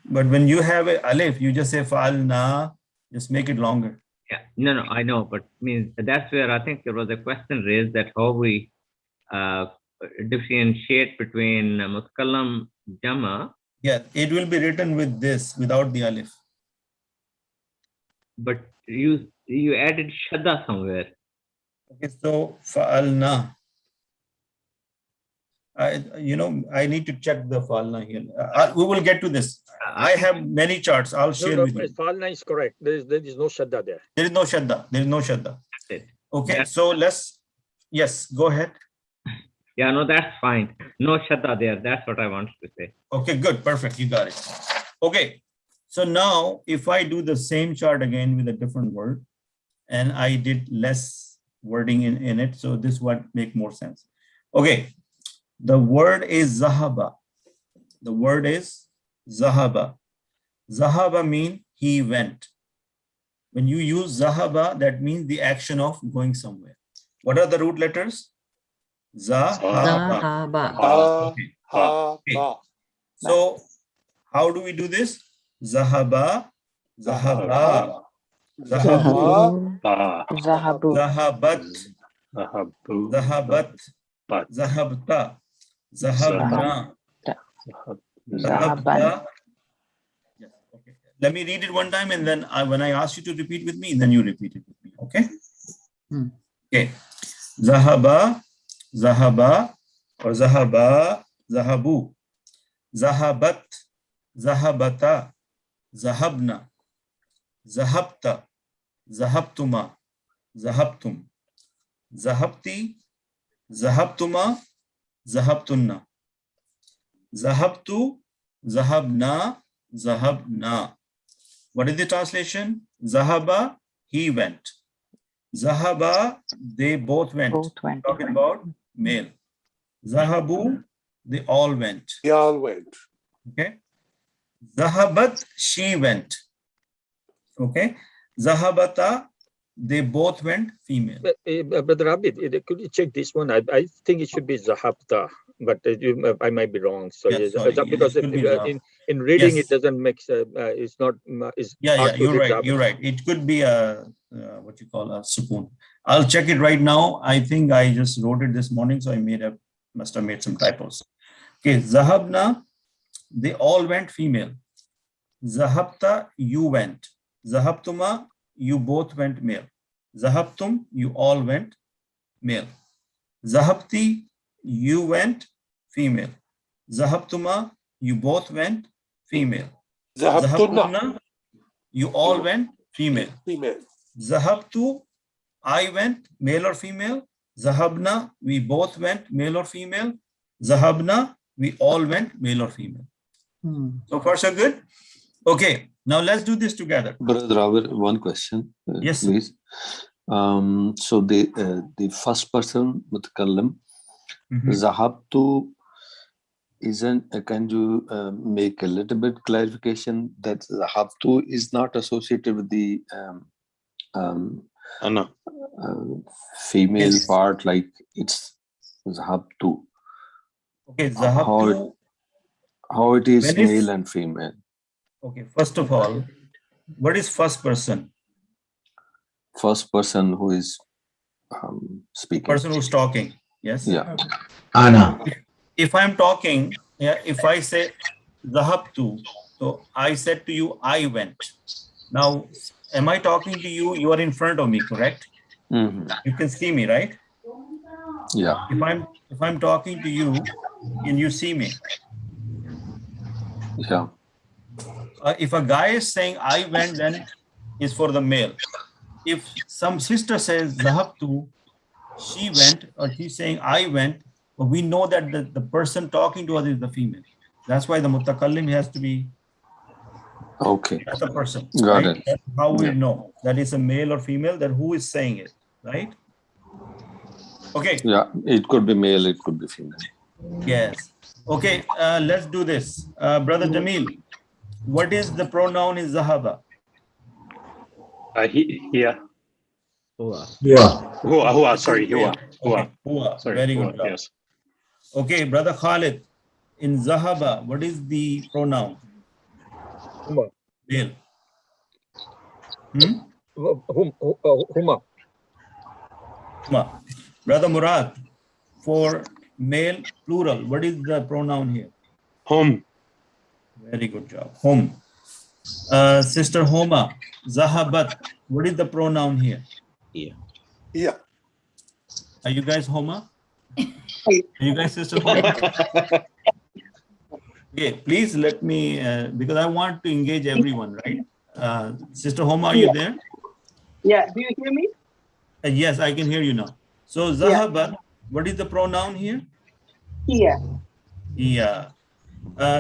But when you have a alif, you just say fa'alna, just make it longer. Yeah, no, I know, but means that's where I think there was a question raised that how we differentiate between mutakallam jama. Yeah, it will be written with this, without the alif. But you added shadda somewhere. Okay, so fa'alna. I need to check the fa'alna here. We will get to this. I have many charts. I'll share with you. Fa'alna is correct. There is no shadda there. There is no shadda. There is no shadda. Okay, so yes, go ahead. Yeah, no, that's fine. No shadda there. That's what I wanted to say. Okay, good. Perfect. You got it. Okay. So now if I do the same chart again with a different word, and I did less wording in it, so this would make more sense. Okay. The word is zahaba. The word is zahaba. Zahaba means he went. When you use zahaba, that means the action of going somewhere. What are the root letters? Zahaba. Okay. So how do we do this? Zahaba, zahaba, zahabu, zahabat, zahabat, zahabta, zahabna, zahabta. Yes. Okay. Let me read it one time, and then when I ask you to repeat with me, then you repeat it with me. Okay. Okay. Zahaba, zahaba, or zahaba, zahabu, zahabat, zahabata, zahabna, zahabta, zahabtuma, zahabtum, zahabti, zahabtuma, zahabtunna, zahabtu, zahabna, zahabna. What is the translation? Zahaba, he went. Zahaba, they both went. Talking about male. Zahabu, they all went. They all went. Okay. Zahabat, she went. Okay. Zahabata, they both went female. Brother Abid, could you check this one? I think it should be zahabta, but I might be wrong. So yes, because in reading it doesn't make it's not. It's you're right. You're right. It could be a what you call a sukoon. I'll check it right now. I think I just wrote it this morning, so I must have made some typos. Okay, zahabna, they all went female. Zahabta, you went. Zahabtuma, you both went male. Zahabtum, you all went male. Zahabti, you went female. Zahabtuma, you both went female. Zahabtunna, you all went female. Zahabtu, I went male or female. Zahabna, we both went male or female. Zahabna, we all went male or female. So far so good? Okay, now let's do this together. Brother Robert, one question, yes, please. So the first person mutakallim, zahabtu, isn't, can you make a little bit clarification that zahabtu is not associated with the female part, like it's zahabtu. Okay, zahabtu. How it is male and female. Okay, first of all, what is first person? First person who is speaking. Person who's talking. Yes. Yeah. Ana. If I'm talking, if I say zahabtu, so I said to you, I went. Now, am I talking to you? You are in front of me, correct? You can see me, right? Yeah. If I'm talking to you, and you see me. Yeah. If a guy is saying I went, then is for the male. If some sister says zahabtu, she went, or she's saying I went, but we know that the person talking to us is the female. That's why the mutakallim has to be that's the person. Got right? it. That's how we know that is a male or female, that who is saying it, right? Okay. Yeah, it could be male, it could be female. Yes. Okay, let's do this. Brother Jamil, what is the pronoun in Zahaba? Yeah. Hua. Hua, sorry, hua. Okay. Hua. Sorry, Very hua, good job. yes. Okay, brother Khalid, in Zahaba, what is the pronoun? Huma. Male. Huma. Huma. Brother Murad, for male plural, what is the pronoun here? Hum. Very good job. Hum. Sister Homa, Zahabat, what is the pronoun here? Yeah. Yeah. Are you guys Homa? Are you guys Sister Homa? Okay, please let me, because I want to engage everyone, right? Sister Homa, are you there? Yeah, do you hear me? Yes, I can hear you now. So Zahabat, what is the pronoun here? Yeah. Yeah.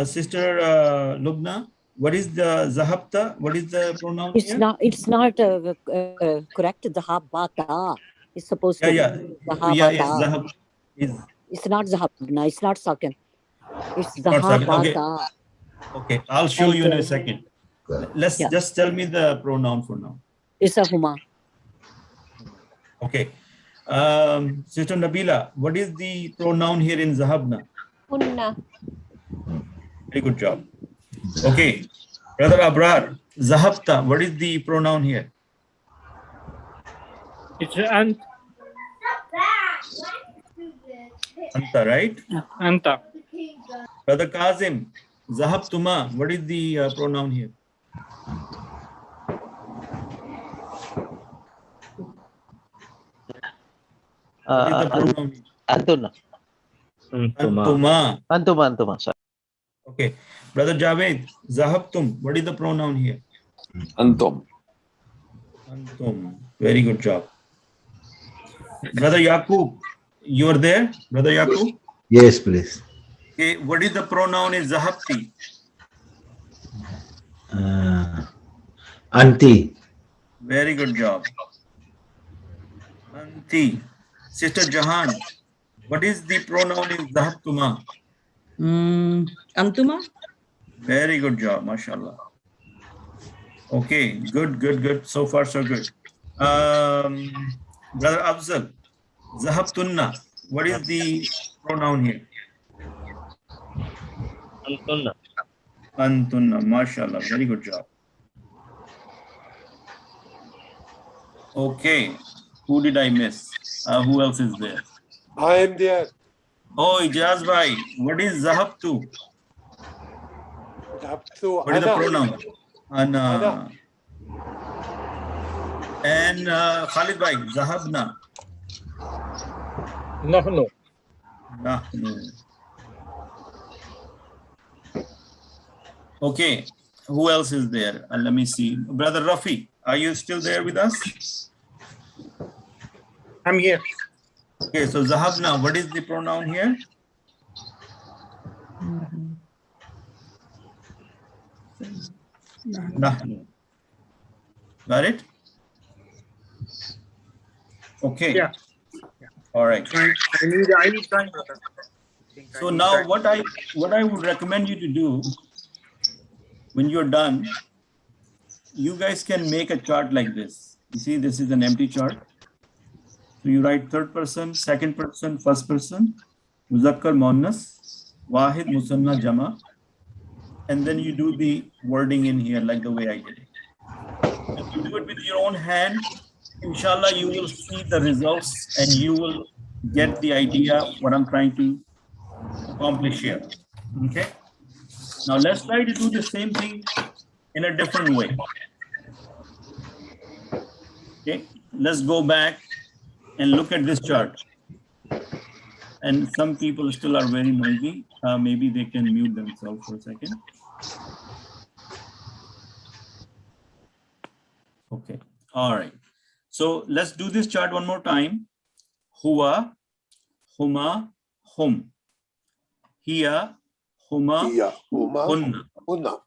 Sister Lubna, what is the Zahabta? What is the pronoun It's here? not. It's not correct. Zahabata. It's supposed to be Zahabata. Zahab is It's not Zahabna. It's not Sakin. It's not second. Okay. Zahabata. Okay, I'll show you in a second. Let's just tell me the pronoun for now. It's a Huma. Okay. Sister Nabila, what is the pronoun here in Zahabna? Hunna. Very good job. Okay. Brother Abrar, Zahabta, what is the pronoun here? It's Ant. Anta, right? Anta. Brother Kazim, Zahabtuma, what is the pronoun here? What is the pronoun? Antuna. Antuma. Antuma. Sorry. Okay. Brother Javed, Zahabtum, what is the pronoun here? Antum. Antum. Very good job. Brother Yaqub, you are there? Brother Yaqub? Yes, please. Okay. What is the pronoun in Zahabti? Auntie. Very good job. Anti. Sister Jahan, what is the pronoun in Zahabtuma? Antuma? Very good job, mashallah. Okay, good. So far, so good. Brother Afzal, Zahabtunna, what is the pronoun here? Antunna. Antunna, mashallah, very good job. Okay, who did I miss? Who else is there? I am there. Oh, Ijaz bhai, what is Zahabtu? What is the pronoun? Ana. And Khalid bhai, Zahabna. Nahnu. Nahnu. Okay, who else is there? Let me see. Brother Rafi, are you still there with us? I'm here. Okay, so Zahabna, what is the pronoun here? Nahnu. Got it? Okay. Yeah. All right. I need time, brother. So now what I would recommend you to do when you're done, you guys can make a chart like this. You see, this is an empty chart. So you write third person, second person, first person, Muzakkar Muannas, Wahid Musanna Jama, and then you do the wording in here like the way I did it. If you do it with your own hand, inshallah, you will see the results and you will get the idea what I'm trying to accomplish here. Okay. Now let's try to do the same thing in a different way. Okay. Let's go back and look at this chart. And some people still are very noisy. Maybe they can mute themselves for a second. Okay. All right. So let's do this chart one more time. Huwa, huma, hum. Hiya, huma, hunna.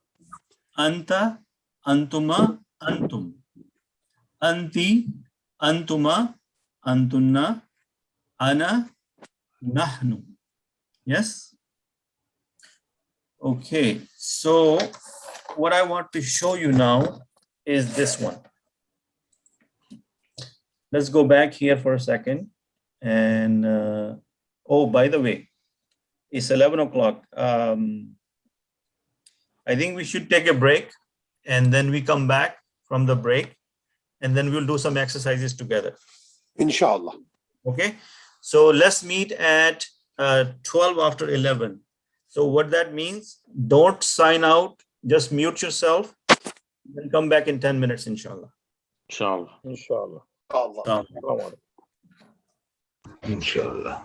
Anta, antuma, antum. Anti, antuma, antunna. Ana, nahnu. Yes? Okay. So what I want to show you now is this one. Let's go back here for a second. And, oh, by the way, It's 11 o'clock. I think we should take a break and then we come back from the break and then we'll do some exercises together. Inshallah. Okay. So let's meet at 12 after 11. So what that means, don't sign out, just mute yourself and come back in 10 minutes, inshallah. Inshallah. Inshallah. Allah. Inshallah.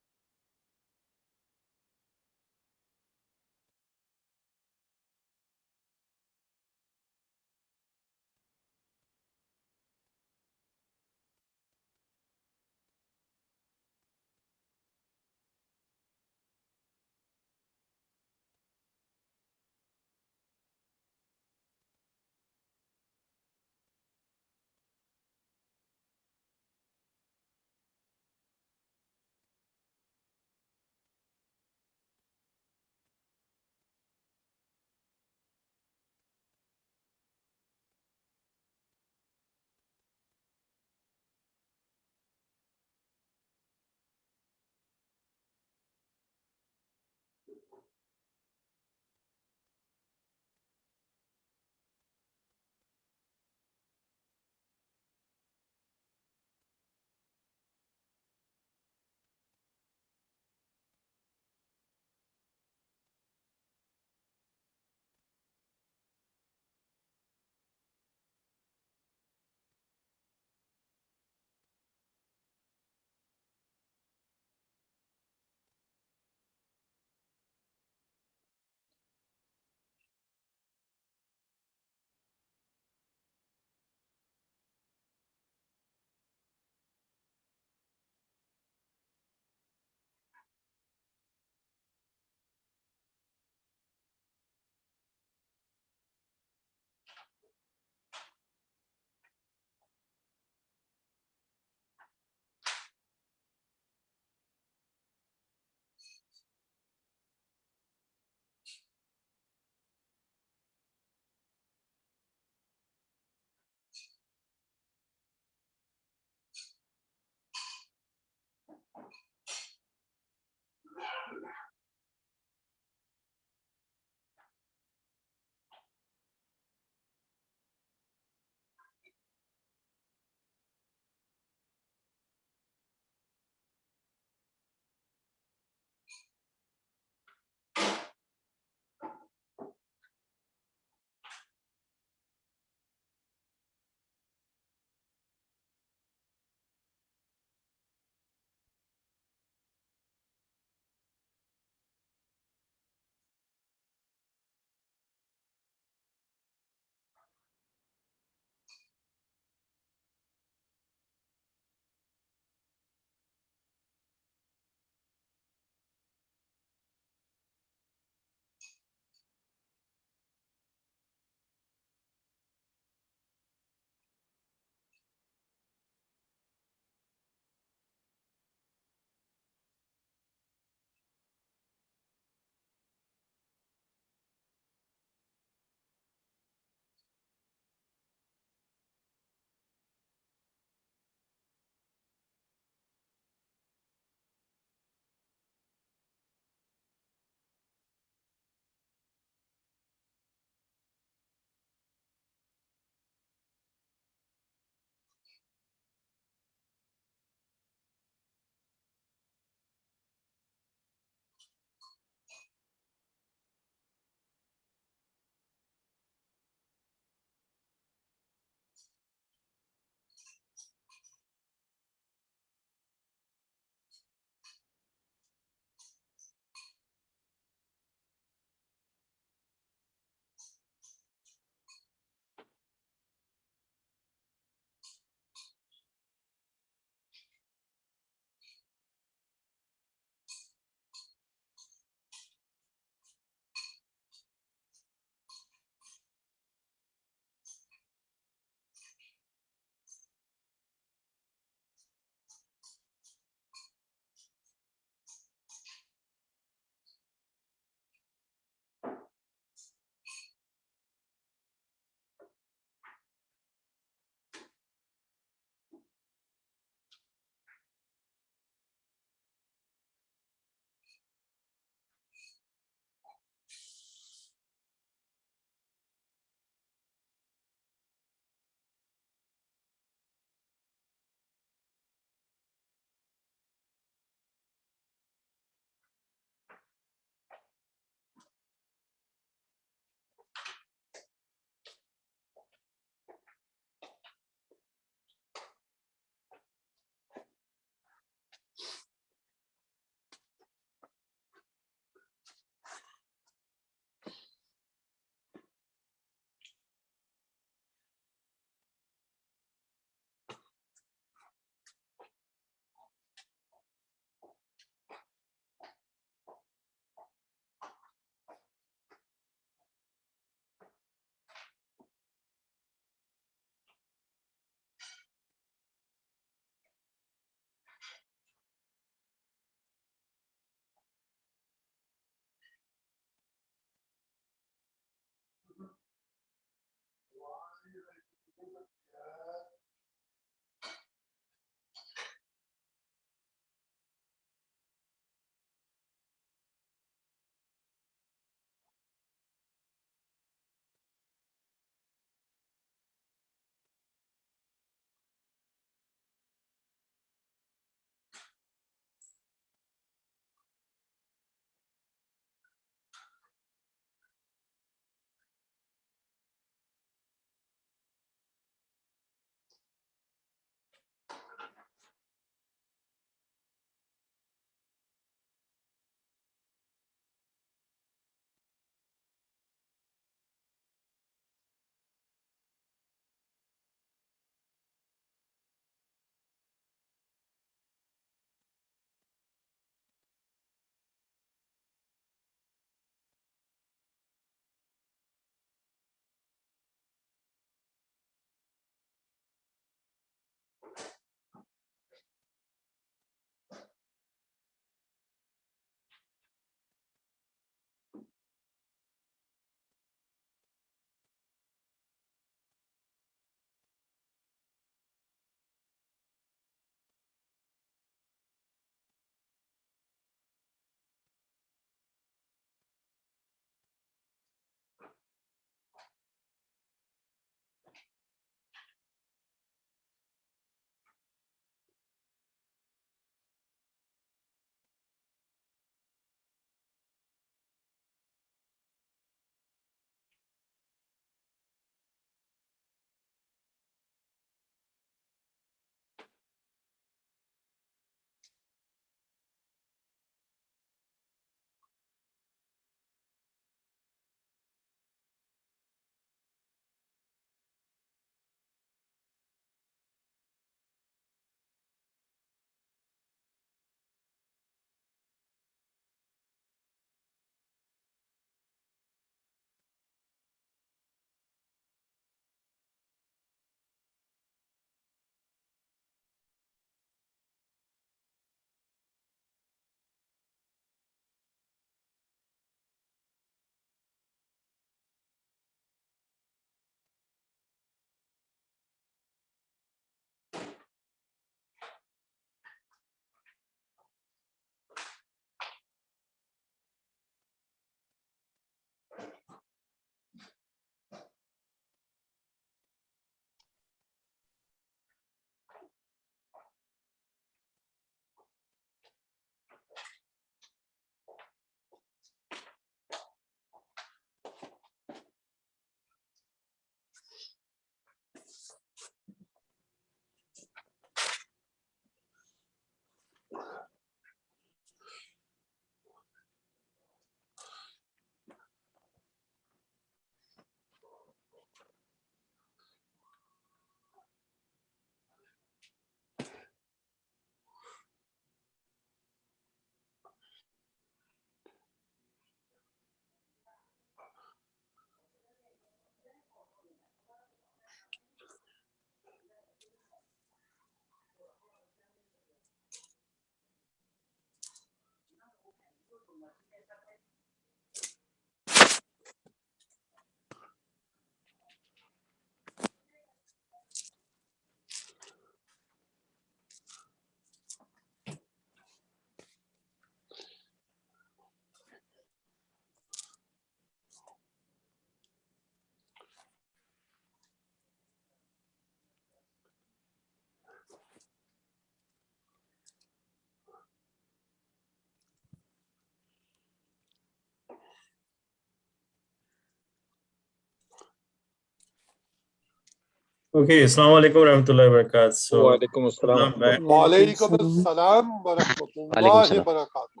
Okay, assalamu alaikum warahmatullahi wabarakatuh. So, Wa alaikum assalam. Walaikum assalam wa rahmatullahi wa barakatuh.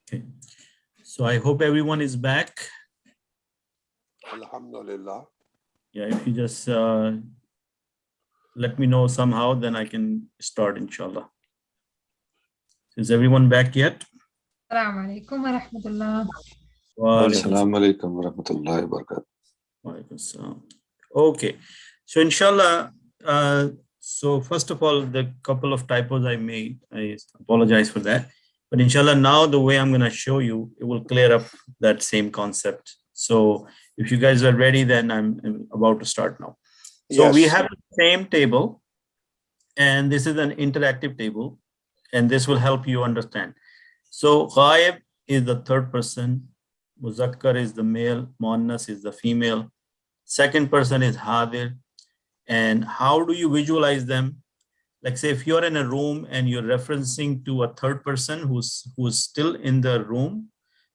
Okay. So I hope everyone is back. Alhamdulillah. Yeah, if you just let me know somehow, then I can start, inshallah. Is everyone back yet? Assalamu alaikum wa rahmatullah. Assalamu alaikum wa rahmatullahi wa barakatuh. Okay, so inshallah, so first of all, the couple of typos I made, I apologize for that. But inshallah, now the way I'm going to show you, it will clear up that same concept. So if you guys are ready, then I'm about to start now. So we have the same table, and this is an interactive table, and this will help you understand. So ghaib is the third person, muzakkar is the male, muannas is the female, second person is hadir. And how do you visualize them? Like say if you're in a room and you're referencing to a third person who's still in the room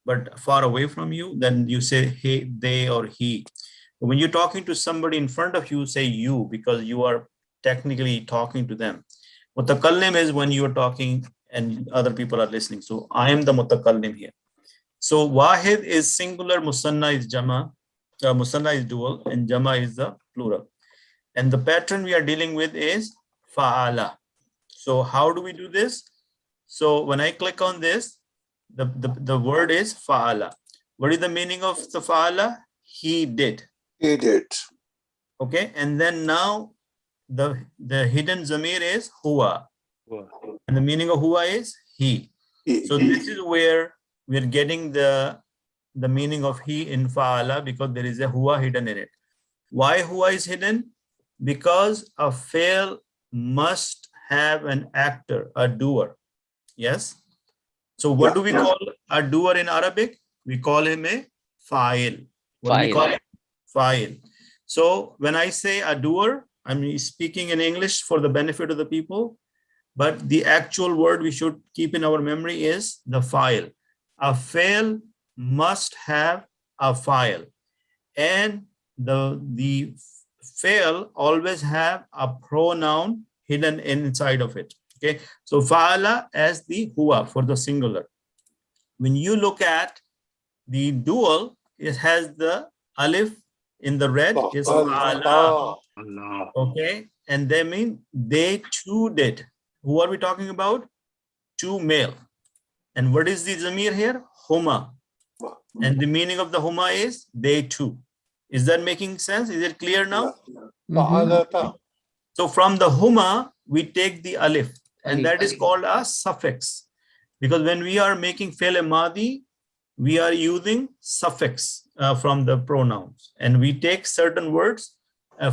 but far away from you, then you say hey, they, or he. But when you're talking to somebody in front of you, say you, because you are technically talking to them. Mutakallim is when you are talking and other people are listening. So I am the mutakallim here. So wahid is singular, musanna is jama, musanna is dual, and jama is the plural. And the pattern we are dealing with is fa'ala. So how do we do this? So when I click on this, the word is fa'ala. What is the meaning of the fa'ala? He did. He did. Okay, and then now the hidden zamir is huwa. And the meaning of huwa is he. So this is where we're getting the meaning of he in fa'ala, because there is a huwa hidden in it. Why huwa is hidden? Because a fail must have an actor, a doer. Yes. So what do we call a doer in Arabic? We call him a fa'il. What do we call him? Fa'il. So when I say a doer, I'm speaking in English for the benefit of the people, but the actual word we should keep in our memory is the fa'il. A fail must have a fa'il, and the fail always have a pronoun hidden inside of it. Okay, so fa'ala as the huwa for the singular. When you look at the dual, it has the alif in the red is fa'ala. Okay, and they mean they too did. Who are we talking about? Two male. And what is the zamir here? Huma. And the meaning of the huma is they too. Is that making sense? Is it clear now? So from the huma, we take the alif, and that is called a suffix. Because when we are making fi'l madi, we are using suffix from the pronouns. And we take certain words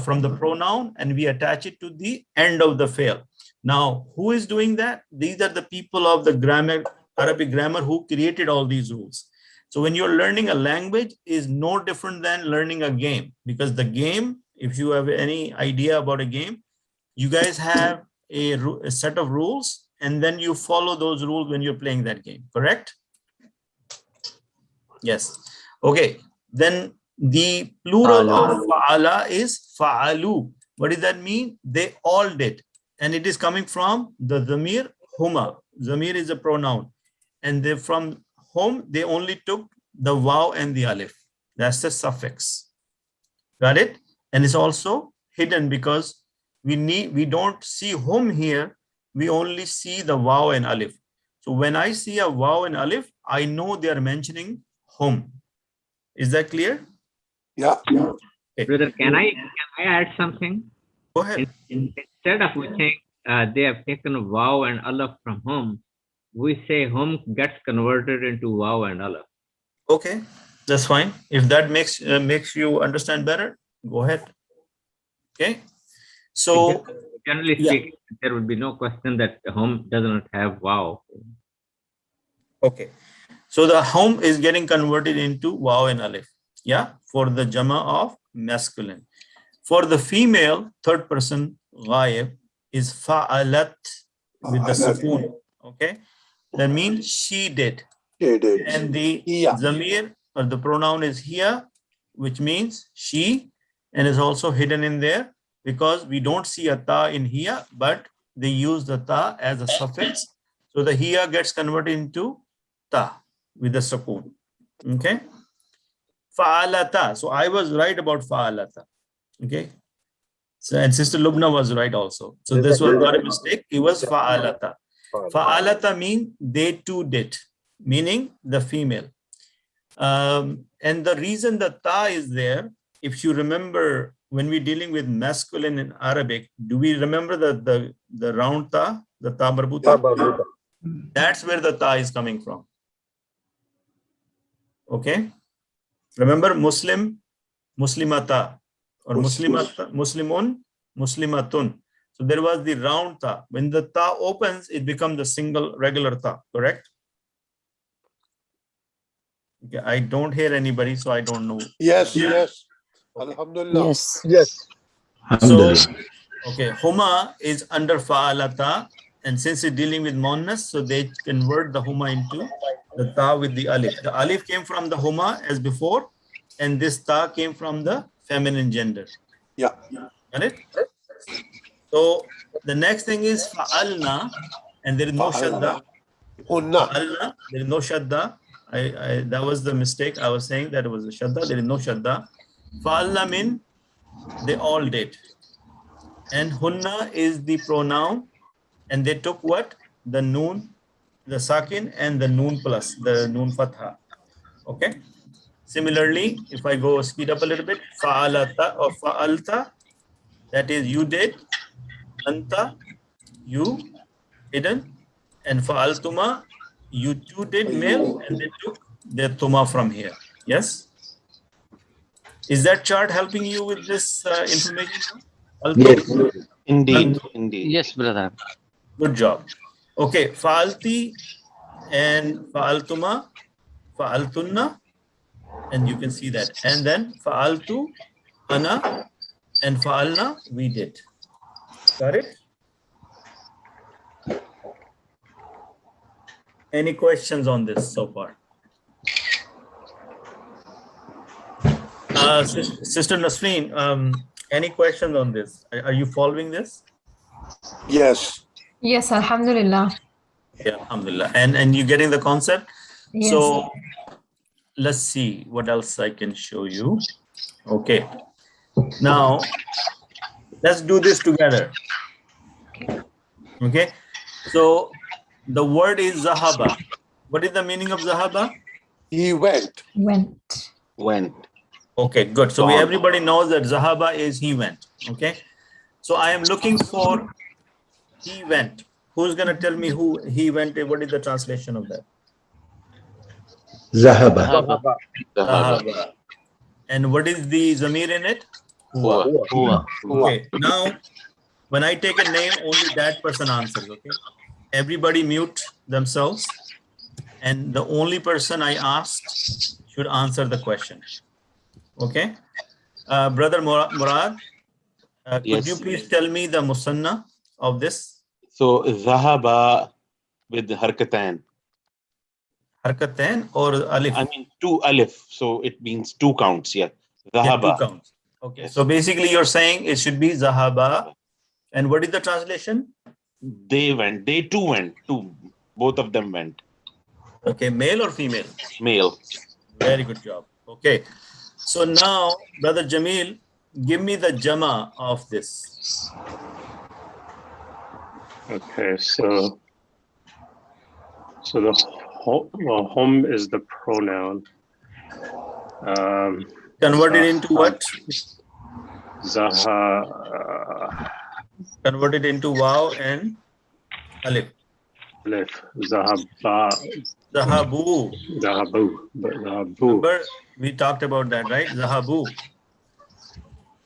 from the pronoun and we attach it to the end of the fi'l. Now, who is doing that? These are the people of the grammar, Arabic grammar, who created all these rules. So when you're learning a language, is no different than learning a game, because the game, if you have any idea about a game, you guys have a set of rules, and then you follow those rules when you're playing that game, correct? Yes. Okay. Then the plural of fa'ala is fa'alu. What does that mean? They all did. And it is coming from the zamir huma. Zamir is a pronoun. And they from home, they only took the waw and the alif. That's the suffix. Got it? And it's also hidden because we don't see hum here. We only see the waw and alif. So when I see a waw and alif, I know they are mentioning hum. Is that clear? Yeah. Okay. Brother, can I add something? Go ahead. Instead of we saying they have taken waw and alif from hum, we say hum gets converted into waw and alif. Okay, that's fine. If that makes you understand better, go ahead. Okay. So generally speaking, there would be no question that hum does not have waw. Okay. So the hum is getting converted into waw and alif. Yeah, for the jama of masculine. For the female, third person ghaib is fa'alat with the sukoon. Okay, that means she did. She did. And the zamir or the pronoun is here, which means she, and is also hidden in there, because we don't see a ta in here, but they use the ta as a suffix. So the here gets converted into ta with the sukoon. Okay. Fa'alata. So I was right about fa'alata. Okay. So, and Sister Lubna was right also. So this was not a mistake. It was fa'alata. Fa'alata means they too did, meaning the female. And the reason the ta is there, if you remember, when we're dealing with masculine in Arabic, do we remember the round ta, the ta marbuta? That's where the ta is coming from. Okay. Remember Muslim, Muslimata, or Muslimata, Muslimun, Muslimatun. So there was the round ta. When the ta opens, it becomes the single regular ta, correct? Okay, I don't hear anybody, so I don't know. Yes, yes. Alhamdulillah. Yes. Yes. So, okay, Huma is under fa'alata, and since it's dealing with Muannas, so they convert the Huma into the ta with the alif. The alif came from the Huma as before, and this ta came from the feminine gender. Yeah. Got it? So the next thing is fa'alna, and there is no shadda. Fa'alna, there is no shadda. That was the mistake. I was saying that it was a shadda. There is no shadda. Fa'alna mean they all did. And hunna is the pronoun, and they took what? The noon, the sakin, and the noon plus, the noon fatha. Okay. Similarly, if I go speed up a little bit, fa'alata or fa'alta, that is you did, anta, you didn't, and fa'altuma, you two did male, and they took their tuma from here. Yes? Is that chart helping you with this information? Yes. Indeed, indeed. Yes, brother. Good job. Okay, fa'alti and fa'altuma, fa'altunna, and you can see that. And then fa'altu, ana, and fa'alna, we did. Got it? Any questions on this so far? Sister Nasreen, any questions on this? Are you following this? Yes. Yes, Alhamdulillah. Yeah, alhamdulillah. And you getting the concept? Yes. So let's see what else I can show you. Okay. Now let's do this together. Okay. So the word is zahaba. What is the meaning of zahaba? He went. Went. Okay, good. So everybody knows that zahaba is he went. Okay. So I am looking for he went. Who's going to tell me who he went? What is the translation of that? Zahaba. Zahaba. And what is the zamir in it? Huwa. Okay. Now, when I take a name, only that person answers. Okay. Everybody mute themselves, and the only person I asked should answer the question. Okay. Brother Murad, could you please tell me the musanna of this? So zahaba with harkatan. Harkatan or alif? I mean two alif, so it means two counts. Yeah, zahaba. Yeah, 2 counts. Okay, so basically you're saying it should be zahaba. And what is the translation? They went. They too went. Both of them went. Okay, male or female? Male. Very good job. Okay, so now, Brother Jamil, give me the jama of this. Okay, so the hum is the pronoun. Converted into what? Converted into waw and alif. Alif. Zahaba. Zahabu. Zahabu. Remember, we talked about that, right? Zahabu.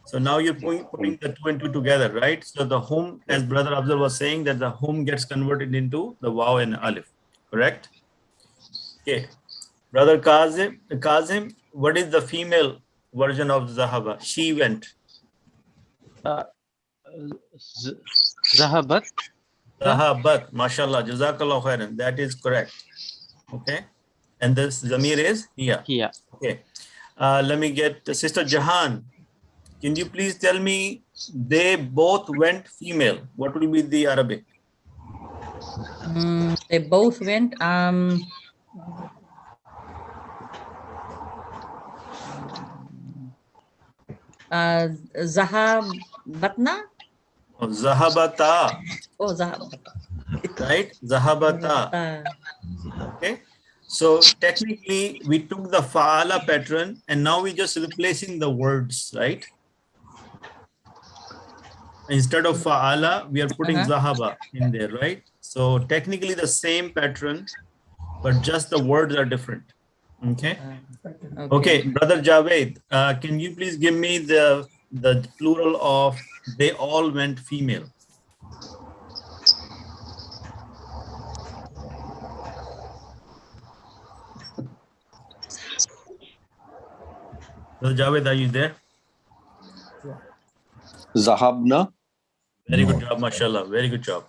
So now you're putting the two and two together, right? So the hum, as Brother Afzal was saying, that the hum gets converted into the waw and alif, correct? Okay. Brother Kazim, what is the female version of Zahaba? She went. Zahabat. Zahabat, mashallah, jazakallah khairan. That is correct. Okay. And this zamir is here. Here. Okay. Let me get Sister Jahan. can you please tell me they both went female? What will be the Arabic? They both went. Zahabatna. Oh, Zahabata. Oh, Zahabata. Right? Zahabata. Okay. So technically, we took the fa'ala pattern and now we're just replacing the words, right? Instead of fa'ala, we are putting zahaba in there, right? So technically the same pattern, but just the words are different. Okay. Okay, Brother Javed, can you please give me the plural of they all went female? Brother Javed, are you there? Zahabna. Very good job, mashallah. Very good job.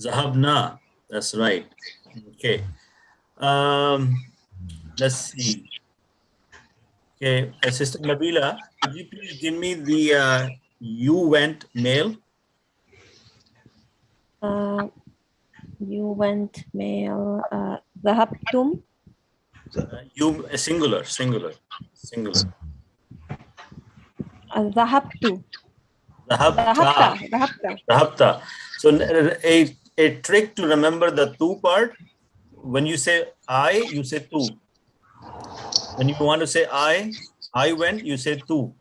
Zahabna. That's right. Okay. Let's see. Okay, Sister Nabila, could you please give me the you went male? You went male. Zahabtum. You singular. Zahabtu. Dhahabta. So a trick to remember the two part. When you say I, you say tu. When you want to say I went, you say tu.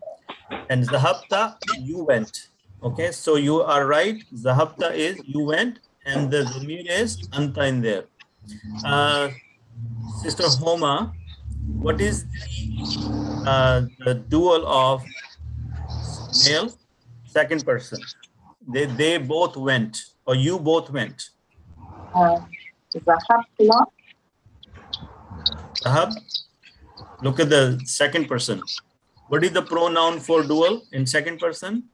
And zahabta, you went. Okay, so you are right. Zahabta is you went, and the zamir is anta in there. Sister Homa, what is the dual of male second person? They both went, or you both went. Zahab. Look at the second person. What is the pronoun for dual in second person?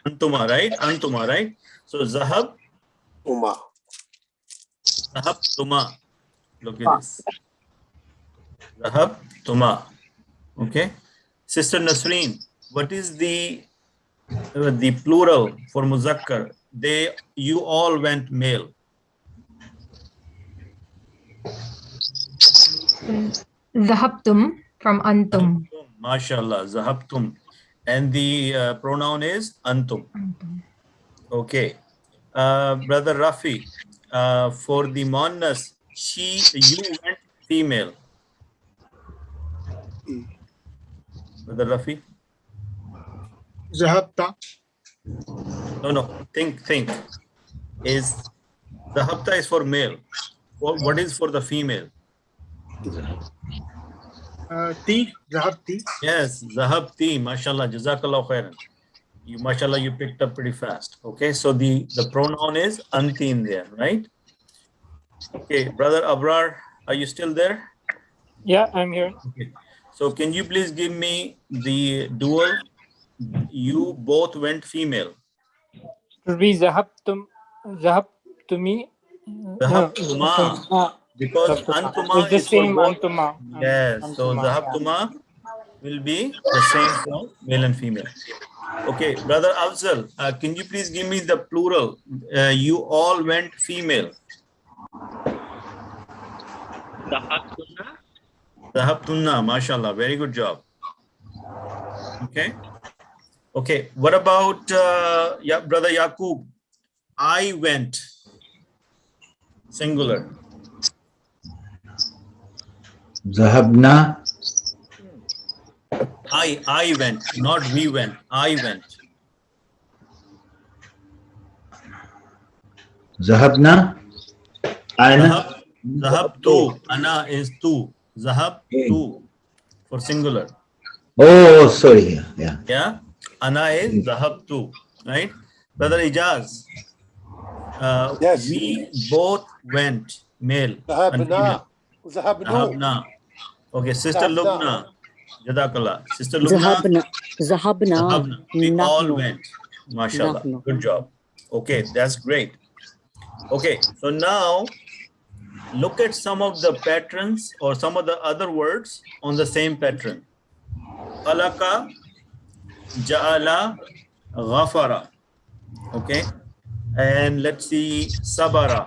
Antuma, right? Antuma, right? So Zahab. Zahab Tuma. Look at this. Zahab Tuma. Okay. Sister Nasreen, what is the plural for Muzakkar? You all went male. Zahabtum from antum. MashaAllah, Zahabtum. And the pronoun is antum. Okay. Brother Rafi, for the Muannas, you went female. Brother Rafi? Zahabta. No. Think. Is Zahabta is for male. What is for the female? Zahabti. Yes, Zahabti. MashaAllah. Jazakallah khairan. MashaAllah, you picked up pretty fast. Okay, so the pronoun is anti in there, right? Okay, Brother Abrar, are you still there? Yeah, I'm here. Okay. So can you please give me the dual? You both went female. Should be Zahabtumi. Zahabtuma. Because antuma it's the is same for both. antuma. Yes, so Antuma. Zahabtuma will be the same for male and female. Okay, Brother Afzal, can you please give me the plural? You all went female. Zahabtunna, mashallah, very good job. Okay, what about Brother Yaqub? I went, singular. Zahabna. I went, not we went. I went. Zahabna. Ana. Zahab tu. Ana is tu. Zahab tu for singular. Oh, sorry. Yeah. Yeah. Ana is zahab tu. Right. Brother Ijaz. Yes. We both went male. Zahabna. Zahabna. Okay. Sister Lubna. Jadakallah. Sister Lubna. Zahabna. We all went. MashaAllah. Good job. Okay, that's great. Okay, so now look at some of the patterns or some of the other words on the same pattern. Khalaqa, ja'ala, ghafara. Okay. And let's see, sabara,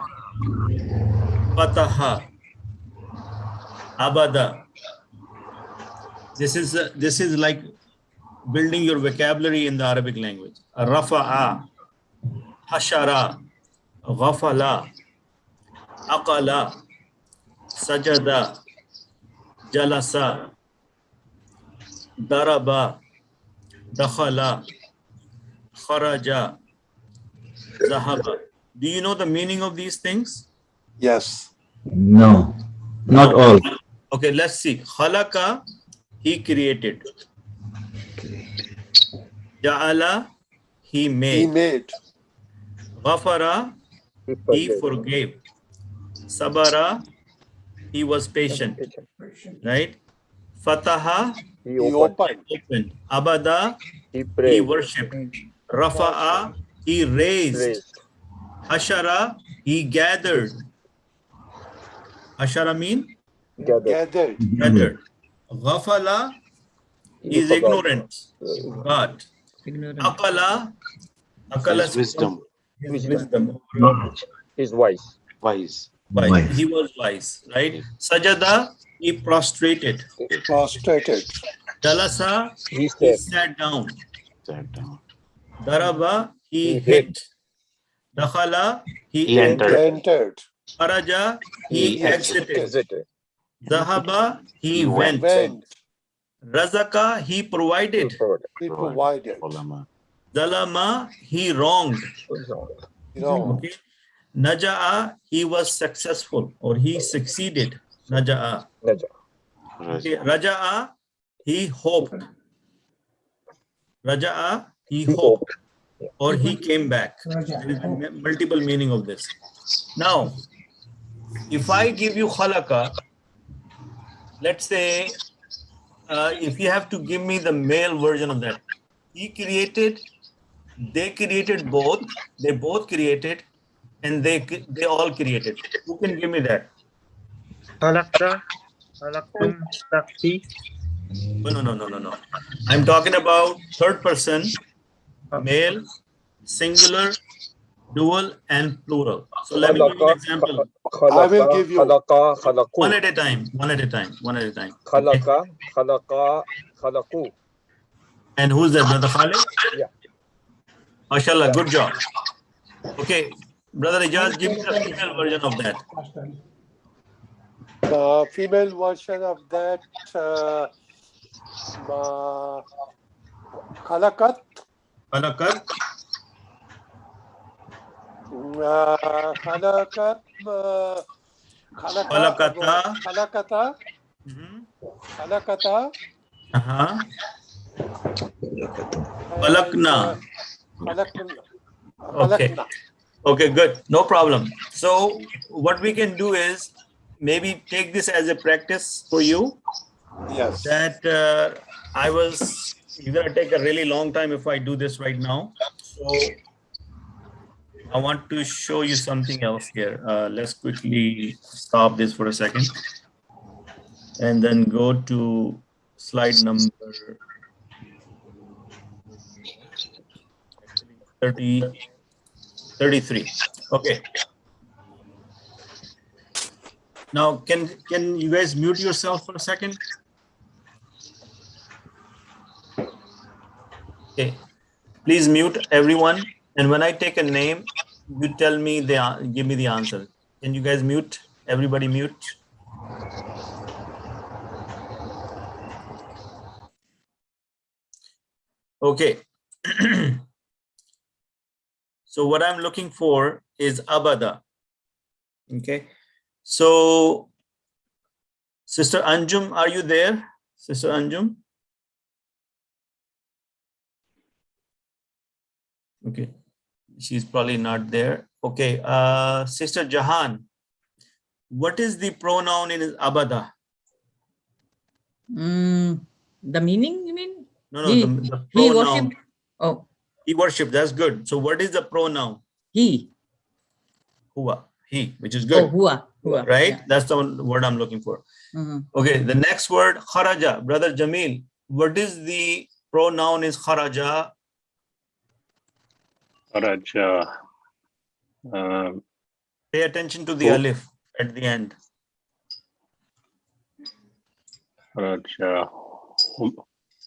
fataha, abada. This is like building your vocabulary in the Arabic language. Rafa'a, hashara, ghafala, aqala, sajada, jalasa, daraba, dakhala, kharaja, zahaba. Do you know the meaning of these things? Yes. No, not all. Okay, let's see. Khalaqa, he created. Ja'ala, he made. He made. Ghafara, he forgave. Sabara, he was patient. Right? Fataha, he opened. Abada, he worshipped. Rafa'a, he raised. Hashara, he gathered. Hashara mean? Gathered. Ghafala, he is ignorant. God. Akala, His wisdom. His wisdom. Knowledge. He's wise. Wise. He was wise, right? Sajada, he prostrated. Prostrated. Jalasa, he sat down. Daraba, he hit. Dakhala, he entered. Kharaja, he exited. Zahaba, he went. Razaka, he provided. He provided. Zalama, he wronged. No. Okay. Naja'a, he was successful or he succeeded. Naja'a. Okay. Raja'a, he hoped. Raja'a, he hoped or he came back. There is multiple meaning of this. Now, if I give you khalaqa, let's say, if you have to give me the male version of that, he created, they created both, they both created, and they all created. Who can give me that? Khalaqta, khalaqtum, taqti. No. I'm talking about third person, male, singular, dual, and plural. So let me give you an example. I will give you one at a time. Khalaqa, khalaqa, khalaqu. And who's that, Brother Khalid? Yeah. MashaAllah, good job. Okay, Brother Ijaz, give me the female version of that. The female version of that, khalaqat. Khalaqat. Khalaqat. Khalaqata. Khalaqata. Khalaqata. Khalaqna. Okay, good. No problem. So what we can do is maybe take this as a practice for you. Yes. That you're going to take a really long time if I do this right now. So I want to show you something else here. Let's quickly stop this for a second and then go to slide number 33. Okay. Now, can you guys mute yourself for a second? Okay. Please mute everyone. And when I take a name, you tell me give me the answer. Can you guys mute? Everybody mute. Okay. So what I'm looking for is abada. Okay. So Sister Anjum, are you there? Sister Anjum? Okay. She's probably not there. Okay. Sister Jahan, what is the pronoun in abada? The meaning, you mean? No, the pronoun. He worshipped. Oh. He worshipped. That's good. So what is the pronoun? He. Huwa. He, which is Oh, good. hua. Right? Yeah. That's the word I'm looking for. Mhm. Okay, the next word, kharaja. Brother Jamil, what is the pronoun is kharaja? Raja. Pay attention to the Who? alif at the end. Raja.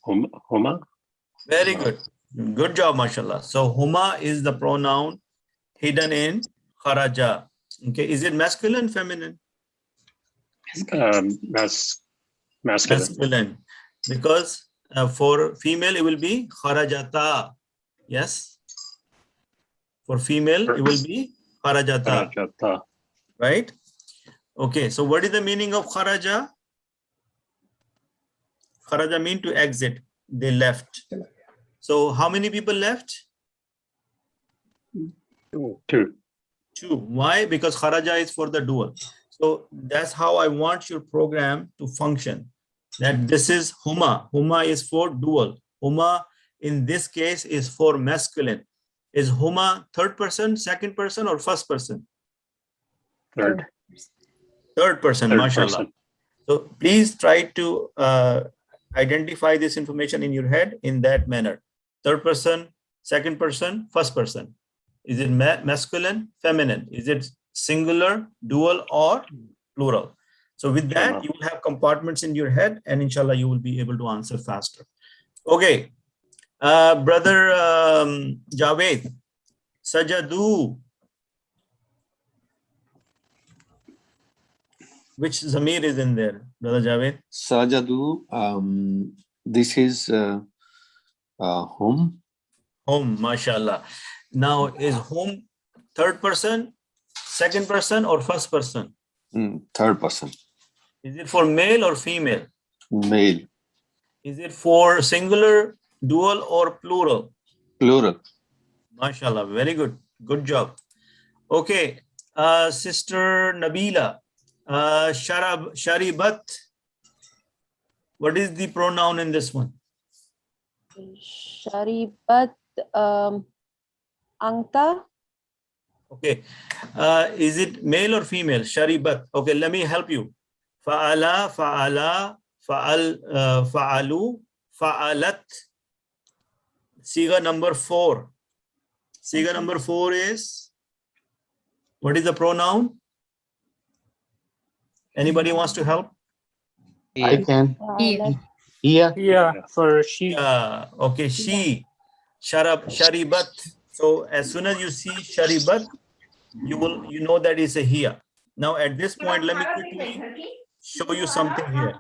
Huma? Very good. Good job, mashallah. So huma is the pronoun hidden in kharaja. Okay, is it masculine, feminine? Masculine. Masculine. Because for female, it will be kharajata. Yes. For female, it will be kharajata. Rajata. Right? Okay, so what is the meaning of kharaja? Kharaja mean to exit. They left. So how many people left? Two. Two. Why? Because kharaja is for the dual. So that's how I want your program to function. That this is huma. Huma is for dual. Huma in this case is for masculine. Is huma third person, second person, or first person? Third. Third person, Third mashallah. person. So please try to identify this information in your head in that manner. Third person, second person, first person. Is it masculine, feminine? Is it singular, dual, or plural? So with that, you will have compartments in your head, and inshallah, you will be able to answer faster. Okay. Brother Javed, sajadu. Which zamir is in there, Brother Javed? Sajadu, this is home. Home, mashallah. Now, is home third person, second person, or first person? Third person. Is it for male or female? Male. Is it for singular, dual, or plural? Plural. Mashallah, very good. Good job. Okay, Sister Nabila, Sharibat. What is the pronoun in this one? Sharibat Anta. Okay. Is it male or female? Sharibat. Okay, let me help you. Fa'ala, fa'ala, fa'alu, fa'alat. Siga number 4. Siga number 4 is, what is the pronoun? Anybody wants to help? I can. Yeah, for she. Okay, she. Sharibat. So as soon as you see sharibat, you know that is a hiya. Now at this point, let me quickly show you something here.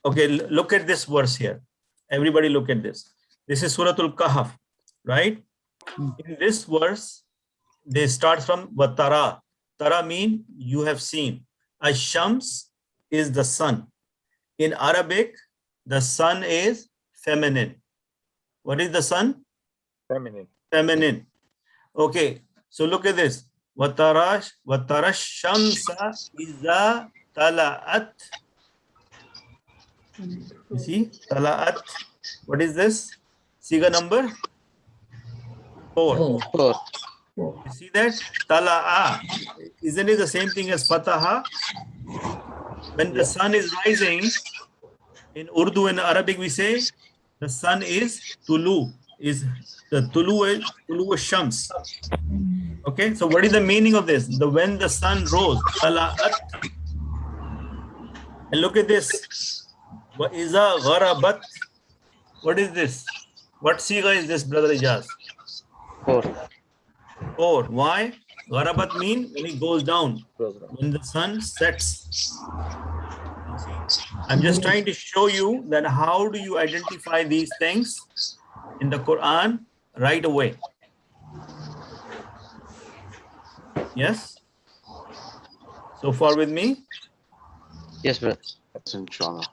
Okay, look at this verse here. Everybody look at this. This is Suratul Kahf, right? In this verse, they start from Watara. Tara mean you have seen. Ash-Shams is the sun. In Arabic, the sun is feminine. What is the sun? Feminine. Feminine. Okay, so look at this. Watara shamsa iza tala'at. You see, tala'at. What is this? Siga number 4. You see that? Tala'a. Isn't it the same thing as fataha? When the sun is rising, in Urdu and Arabic we say the sun is tulu. Is the tulu shams. Okay, so what is the meaning of this? When the sun rose, tala'at. And look at this. Wa iza gharabat. What is this? What siga is this, Brother Ijaz? 4. Why? Gharabat mean when it goes down. When the sun sets. I'm just trying to show you that how do you identify these things in the Quran right away. Yes? So far with me? Yes, brother. Inshallah.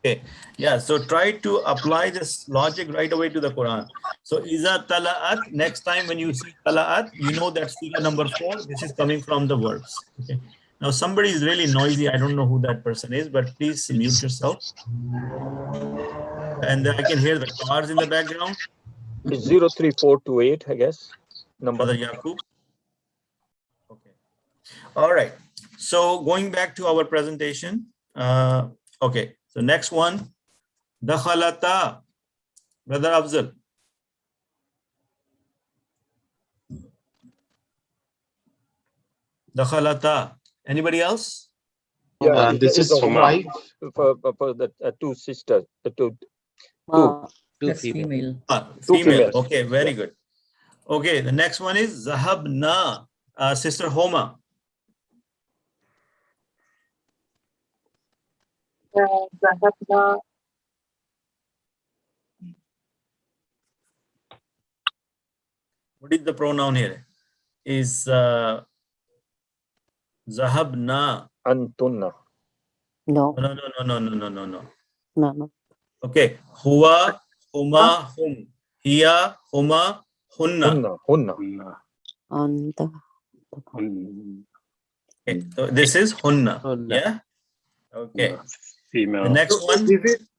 Okay. Yeah, so try to apply this logic right away to the Quran. So iza tala'at, next time when you see tala'at, you know that siga number 4, this is coming from the verbs. Okay. Now somebody is really noisy. I don't know who that person is, but please mute yourself. And I can hear the cars in the background. It's 03428, I guess. Number. Brother Yaqub. All right. So going back to our presentation. Okay. So next one, dakhalata. Brother Afzal. Dakhalata. Anybody else? Yeah, This is Huma. wife for the two sisters, two That's female. Female. Okay, very good. Okay, the next one is Zahabna, Sister Homa. Zahabna. What is the pronoun here? Is Zahabna. Antunna. No. No. Okay. Huwa, huma, hum. Hiya, huma, hunna. Hunna. Anta. Okay, so this is hunna. Yeah. Okay. Female. The next So one.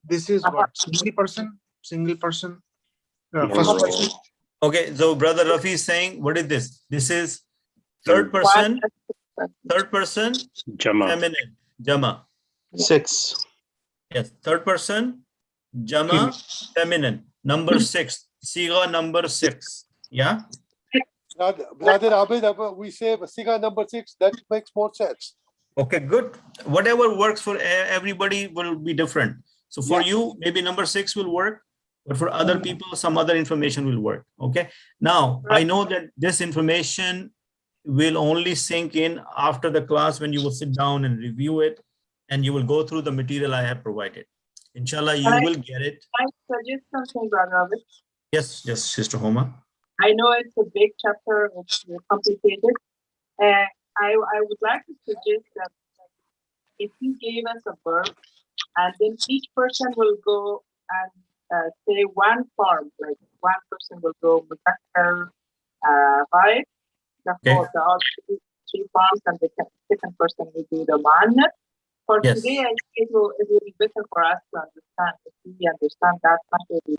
This is what? Single person? First person? Okay, so Brother Rafi is saying, what is this? This is third person Jama. feminine, Jama. 6. Yes, third person, Jama, feminine. Number 6, Siga number 6. Yeah. Brother Abid, we say Siga number 6, that makes more sense. Okay, good. Whatever works for everybody will be different. So for you, maybe number 6 will work, but for other people, some other information will work. Okay. Now, I know that this information will only sink in after the class when you will sit down and review it, and you will go through the material I have provided. Inshallah, you will get it. I suggest something, Brother Abid. Yes, Sister Homa. I know it's a big chapter, it's complicated. I would like to suggest that if you gave us a verb, and then each person will go and say one form, like one person will go Muzakkar, right? The all three forms, and the second person will do the Muannath. For today, I think it will be better for us to understand. If we understand that, will be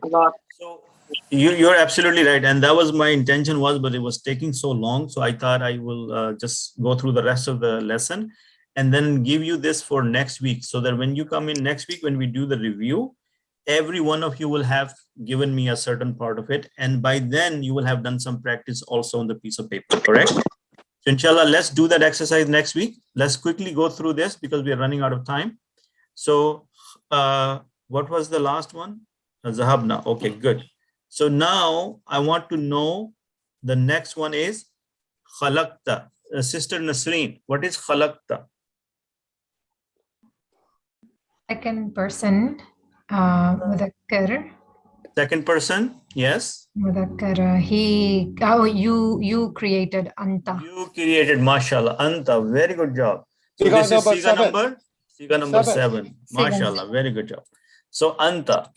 a lot. So you're absolutely right, and that was my intention but it was taking so long, so I thought I will just go through the rest of the lesson and then give you this for next week, so that when you come in next week, when we do the review, every one of you will have given me a certain part of it, and by then you will have done some practice also on the piece of paper, correct? So inshallah, let's do that exercise next week. Let's quickly go through this because we are running out of time. So what was the last one? Zahabna. Okay, good. So now I want to know the next one is khalaqta. Sister Nasreen, what is khalaqta? Second person, Mudhakkar. Second person, yes. Mudhakkar, you created Anta. You created, mashallah, Anta, very good job. So this is Siga number 7. Mashallah, very good job. So Anta,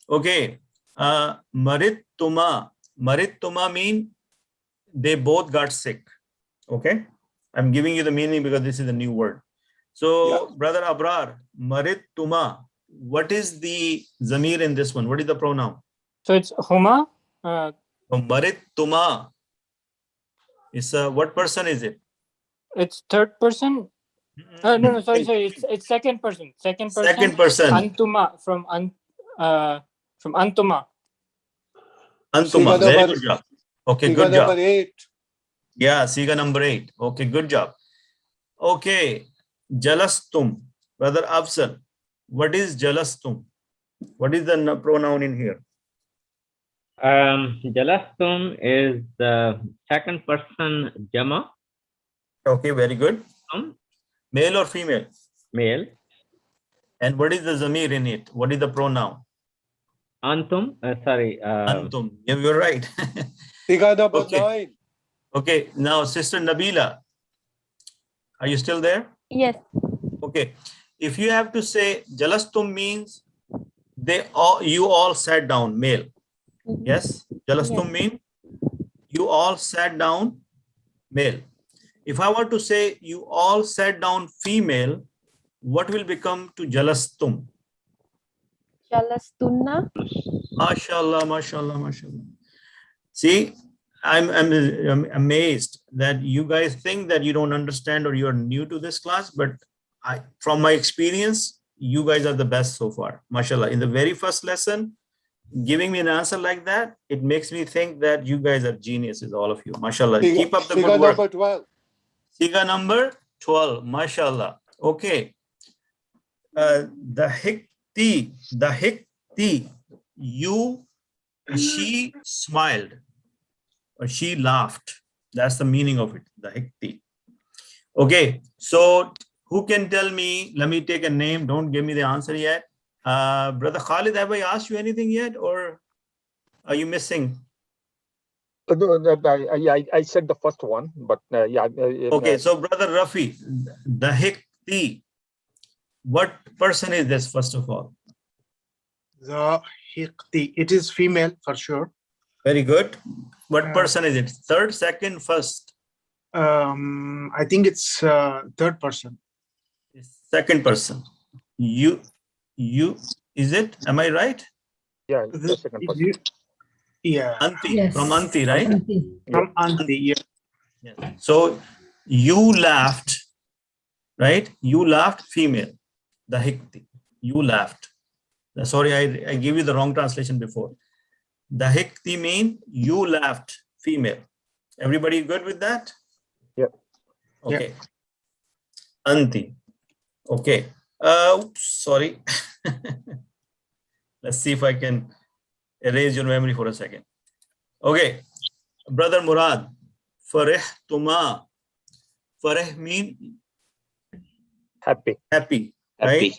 okay. Marittuma mean they both got sick. Okay, I'm giving you the meaning because this is a new word. So Brother Abrar, Marittuma, what is the zamir in this one? What is the pronoun? So it's Huma. Marittuma is what person is it? It's third person. No, sorry. It's second person. Second person. Antuma from Antuma. Antuma, very good job. Okay, good job. Number 8. Yeah, Siga number 8. Okay, good job. Okay, Jalastum, Brother Afzal, what is Jalastum? What is the pronoun in here? Jalastum is the second person Jama. Okay, very good. Male or female? Male. And what is the zamir in it? What is the pronoun? Antum. Antum. Yeah, you're right. Siga number 9. Okay, now Sister Nabila, are you still there? Yes. Okay, if you have to say Jalastum means you all sat down, male. Yes, Jalastum mean you all sat down, male. If I were to say you all sat down, female, what will become to Jalastum? Jalastunna. Mashallah, mashallah, mashallah. See, I'm amazed that you guys think that you don't understand or you're new to this class, but from my experience, you guys are the best so far. MashaAllah. In the very first lesson, giving me an answer like that, it makes me think that you guys are geniuses, all of you. MashaAllah. Keep up the good work. Number 12. Siga number 12. MashaAllah. Okay. The hikti, she smiled or she laughed. That's the meaning of it, the hikti. Okay, so who can tell me? Let me take a name. Don't give me the answer yet. Brother Khalid, have I asked you anything yet, or are you missing? I said the first one, but yeah. Okay, so Brother Rafi, the hikti, what person is this, first of all? The hikti, it is female for sure. Very good. What person is it? Third, second, first? I think it's third person. Second person. You, is it? Am I right? Yeah, the second person. Yeah. Anti, yes. From Anti, right? Anti. From Anti, yeah. Yes. So you laughed, right? You laughed, female. The hikti. You laughed. Sorry, I gave you the wrong translation before. The hikti mean you laughed, female. Everybody good with that? Yep. Okay. Yep. Anti. Okay. Oops, sorry. Let's see if I can erase your memory for a second. Okay. Brother Murad. Fareh tuma. Fareh mean happy. Happy. Right?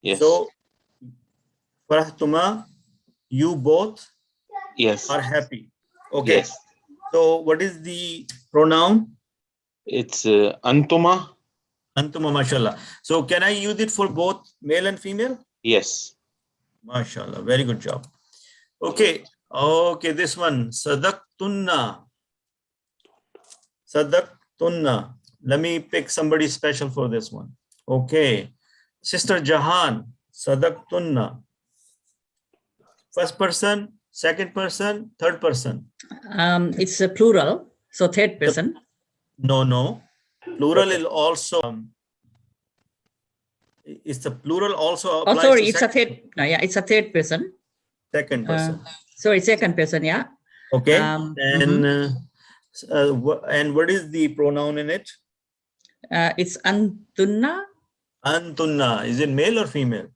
Yes. So Fareh tuma, you both are happy. Okay. Yes. So what is the pronoun? It's antuma. Antuma, mashallah. So can I use it for both male and female? Yes. Mashallah. Very good job. Okay. Okay, this one. Sadaqtunna. Sadaqtunna. Let me pick somebody special for this one. Okay. Sister Jahan. Sadaqtunna. First person, second person, third person. It's a plural, so third person. No. Plural is also. Is the plural also applies? Oh, sorry, it's a third. No, yeah, it's a third person. Second person. Sorry, second person. Yeah. Okay. And what is the pronoun in it? It's antunna. Antunna. Is it male or female?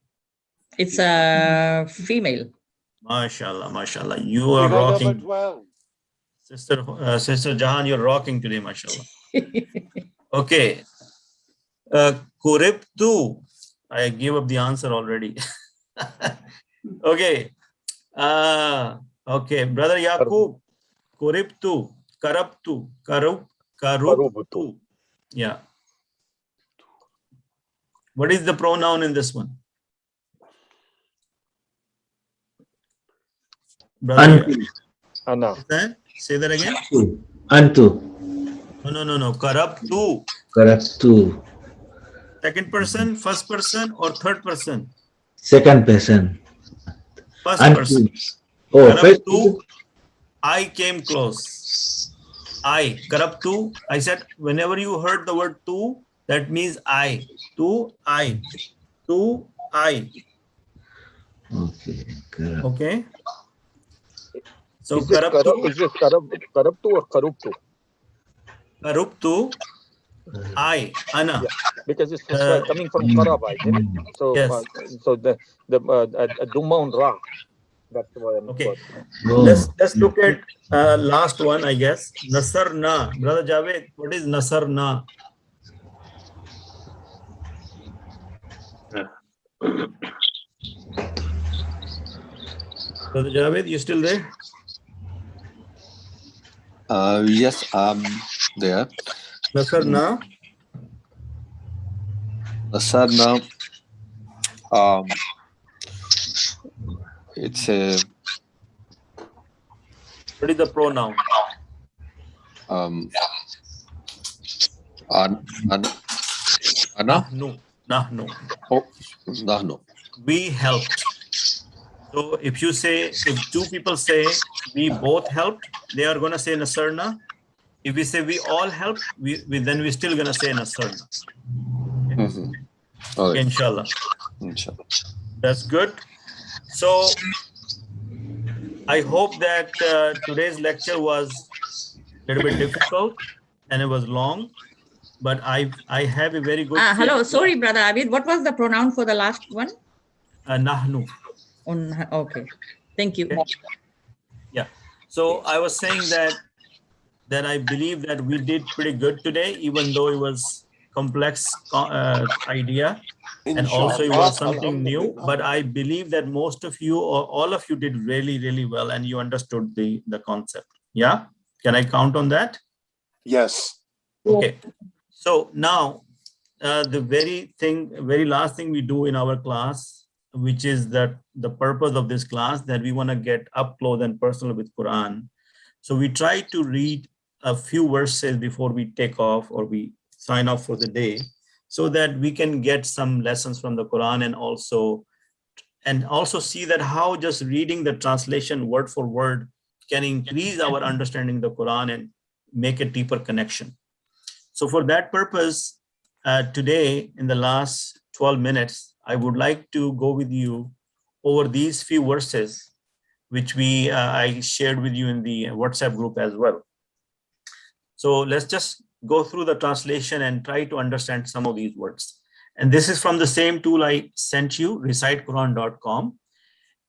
It's a female. Mashallah, mashallah. You are rocking. Sister Jahan, you're rocking today, mashallah. Okay. Kuribtu. I gave up the answer already. Okay. Okay. Brother Yaqub. Kuribtu. Karabtu. Karubtu. Yeah. What is the pronoun in this one? Anna. Say that again. Antu. No. Karabtu. Karabtu. Second person, first person, or third person? Second person. First person. Oh, Karabtu. I came close. I. Karabtu. I said, whenever you heard the word tu, that means I. Tu, I. Tu, I. Okay. Okay. So is it Karabtu or Karubtu? Karubtu, I, Ana. Yeah, because it's coming from Karaba, isn't it? So, yes. So the Duma on Ra. That's why I'm. Okay. Let's look at last one, I guess. Nasarna. Brother Javed, what is Nasarna? Brother Javed, you still there? Yes, I'm there. Nasarna. Nasarna. It's a. What is the pronoun? Anna. Nahnu. Oh, Nahnu. We helped. So if two people say we both helped, they are going to say Nasarna. If we say we all helped, then we're still going to say Nasarna. Okay, inshallah. That's good. So I hope that today's lecture was a little bit difficult and it was long, but I have a very good hello, sorry, Brother Abid, what was the pronoun for the last one? Nahnu. Okay, thank you. Yeah, so I was saying that I believe that we did pretty good today, even though it was complex idea. And also it was something new, but I believe that most of you or all of you did really, really well and you understood the concept. Yeah, can I count on that? Yes. Okay, so now the very last thing we do in our class, which is that the purpose of this class, that we want to get up close and personal with Quran. So we try to read a few verses before we take off or we sign off for the day, so that we can get some lessons from the Quran and also see that how just reading the translation word for word can increase our understanding of the Quran and make a deeper connection. So for that purpose, today in the last 12 minutes, I would like to go with you over these few verses, which I shared with you in the WhatsApp group as well. So let's just go through the translation and try to understand some of these words. And this is from the same tool I sent you, recitequran.com.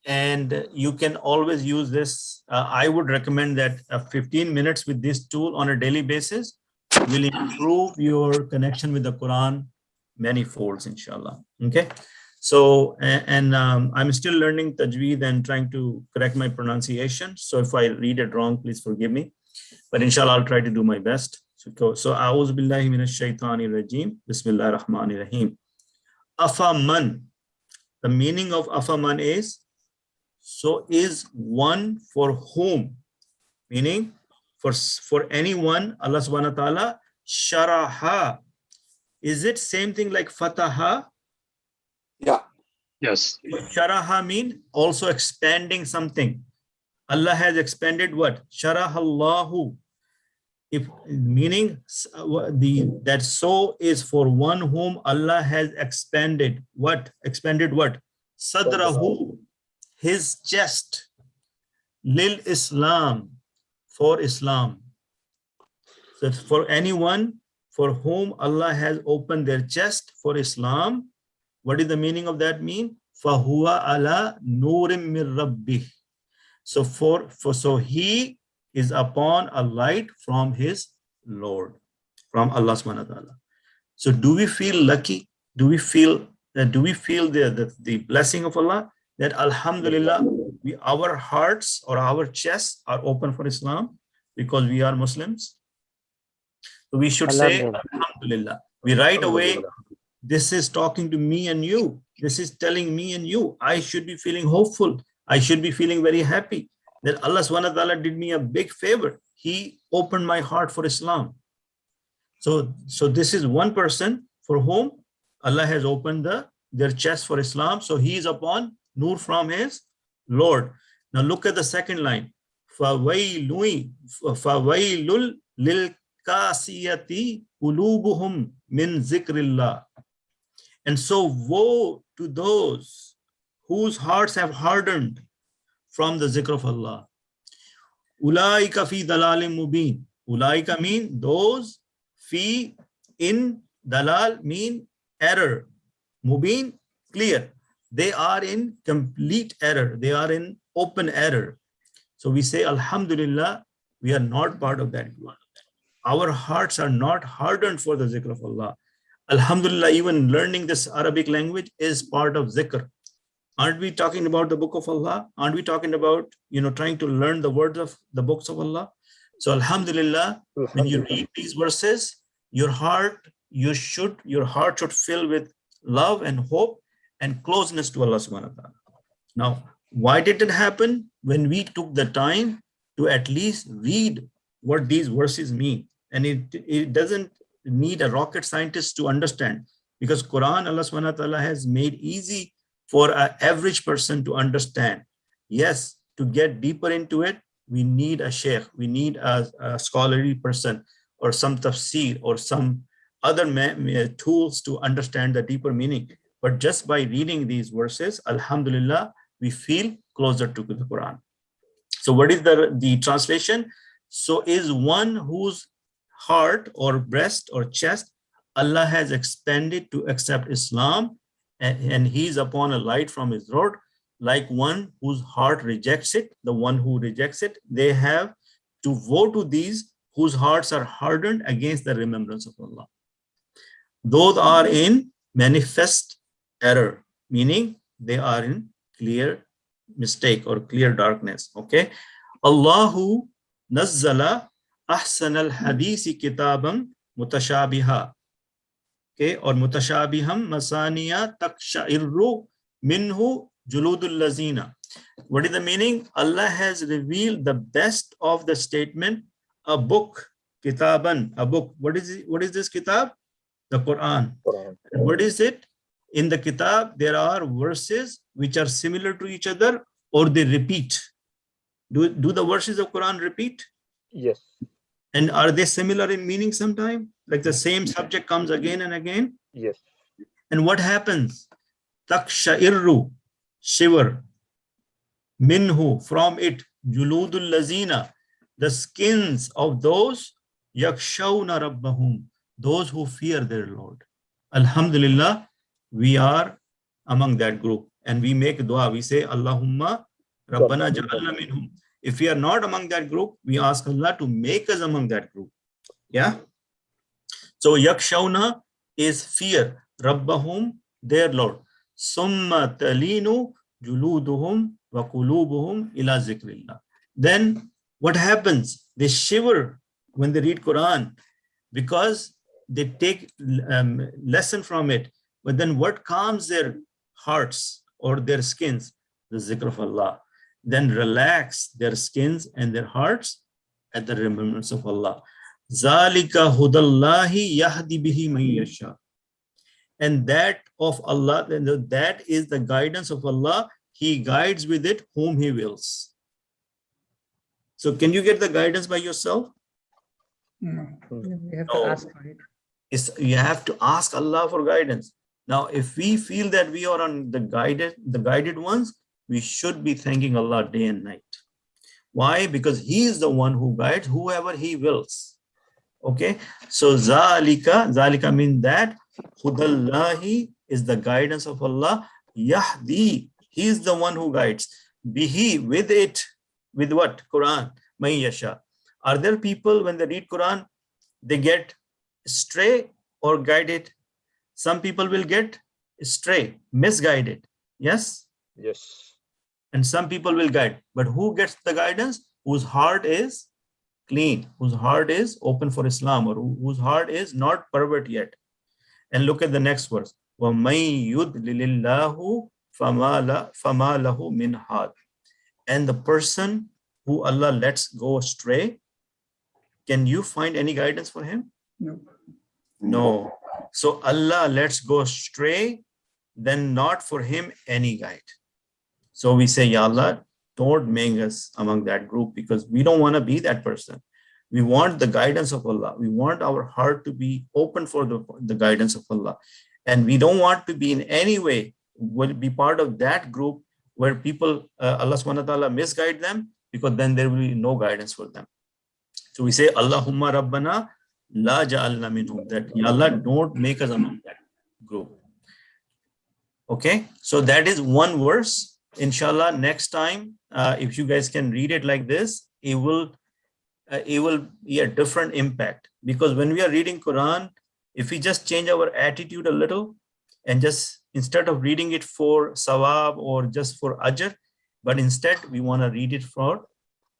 And you can always use this. I would recommend that 15 minutes with this tool on a daily basis will improve your connection with the Quran many folds, inshallah. Okay. So, I'm still learning tajweed and trying to correct my pronunciation. So if I read it wrong, please forgive me. But inshallah, I'll try to do my best. So A'udhu billahi minash shaitanir rajim. Bismillahir Rahmanir Rahim. Afaman. The meaning of afaman is, so is one for whom, meaning for anyone, Allah subhanahu wa ta'ala, sharaha. Is it same thing like fataha? Yeah. Yes. Sharaha mean also expanding something. Allah has expanded what? Sharahallahu. If meaning that so is for one whom Allah has expanded what? Expanded what? Sadrahu, his chest. Lil Islam, for Islam. So for anyone for whom Allah has opened their chest for Islam, what is the meaning of that mean? Fahuwa ala nurim mir rabbih. So so he is upon a light from his Lord, from Allah subhanahu wa ta'ala. So do we feel lucky? Do we feel the blessing of Allah? That alhamdulillah, our hearts or our chests are open for Islam because we are Muslims. So we should say alhamdulillah. We right away, this is talking to me and you. This is telling me and you, I should be feeling hopeful. I should be feeling very happy that Allah subhanahu wa ta'ala did me a big favor. He opened my heart for Islam. So this is one person for whom Allah has opened their chest for Islam. So he is upon nur from his Lord. Now look at the second line. Fawailul lil kasiyati qulubuhum min zikrillah. And so woe to those whose hearts have hardened from the zikr of Allah. Ulaika fi dalalim mubin. Ulaika mean those, fi in, dalal mean error, mubin clear. They are in complete error. They are in open error. So we say alhamdulillah, we are not part of that group. Our hearts are not hardened for the zikr of Allah. Alhamdulillah, even learning this Arabic language is part of zikr. Aren't we talking about the book of Allah? Aren't we talking about, trying to learn the words of the books of Allah? So alhamdulillah, when you read these verses, your heart should fill with love and hope and closeness to Allah subhanahu wa ta'ala. Now, why did it happen? When we took the time to at least read what these verses mean. And it doesn't need a rocket scientist to understand, because Quran, Allah subhanahu wa ta'ala has made easy for an average person to understand. Yes, to get deeper into it, we need a sheikh, we need a scholarly person, or some tafsir, or some other tools to understand the deeper meaning. But just by reading these verses, alhamdulillah, we feel closer to the Quran. So what is the translation? So is one whose heart or breast or chest Allah has expanded to accept Islam, and he is upon a light from his Lord, like one whose heart rejects it, the one who rejects it, they have to woe to these whose hearts are hardened against the remembrance of Allah. Those are in manifest error, meaning they are in clear mistake or clear darkness. Okay. Allahu nazzala ahsan al-hadisi kitabam mutashabiha. Okay, or mutashabiham masaniya taksha'irru minhu juludul lazina. What is the meaning? Allah has revealed the best of the statement, a book, kitaban, a book. What is this kitab? The Quran. What is it? In the kitab, there are verses which are similar to each other, or they repeat. Do the verses of Quran repeat? Yes. And are they similar in meaning sometime? Like the same subject comes again and again? Yes. And what happens? Taksha'irru, shiver. Minhu, from it. Juludul lazina, the skins of those yakshawna rabbahum, those who fear their Lord. Alhamdulillah, we are among that group. And we make dua. We say, Allahumma Rabbana ja'alna minhum. If we are not among that group, we ask Allah to make us among that group. Yeah. So yakshawna is fear. Rabbahum, their Lord. Summa talinu juluduhum wa qulubuhum ila zikrillah. Then what happens? They shiver when they read Quran because they take lesson from it. But then what calms their hearts or their skins? The zikr of Allah. Then relax their skins and their hearts at the remembrance of Allah. Zalika hudallahi yahdi bihi man yasha. And that of Allah, that is the guidance of Allah. He guides with it whom He wills. So can you get the guidance by yourself? No, we have to ask for it. You have to ask Allah for guidance. Now, if we feel that we are on the guided ones, we should be thanking Allah day and night. Why? Because He is the one who guides whoever He wills. Okay. So zalika means that hudallahi is the guidance of Allah. Yahdi, He is the one who guides. Bihi, with it, with what? Quran. Man yasha. Are there people when they read Quran, they get stray or guided? Some people will get stray, misguided. Yes? Yes. And some people will guide. But who gets the guidance? Whose heart is clean, whose heart is open for Islam, or whose heart is not pervert yet. And look at the next verse. وَمَن يُضْلِلِ اللَّهُ فَمَا لَهُ مِنْ هَادٍ. And the person who Allah lets go astray, can you find any guidance for him? No. No. So Allah lets go astray, then not for him any guide. So we say, Ya Allah, don't make us among that group, because we don't want to be that person. We want the guidance of Allah. We want our heart to be open for the guidance of Allah. And we don't want to be in any way, will be part of that group where people, Allah subhanahu wa ta'ala misguide them, because then there will be no guidance for them. So we say, Allahumma Rabbana la ja'alna minhum, that Ya Allah, don't make us among that group. Okay, so that is one verse. Inshallah, next time, if you guys can read it like this, it will be a different impact. Because when we are reading Quran, if we just change our attitude a little, and just instead of reading it for sawab or just for ajr, but instead we want to read it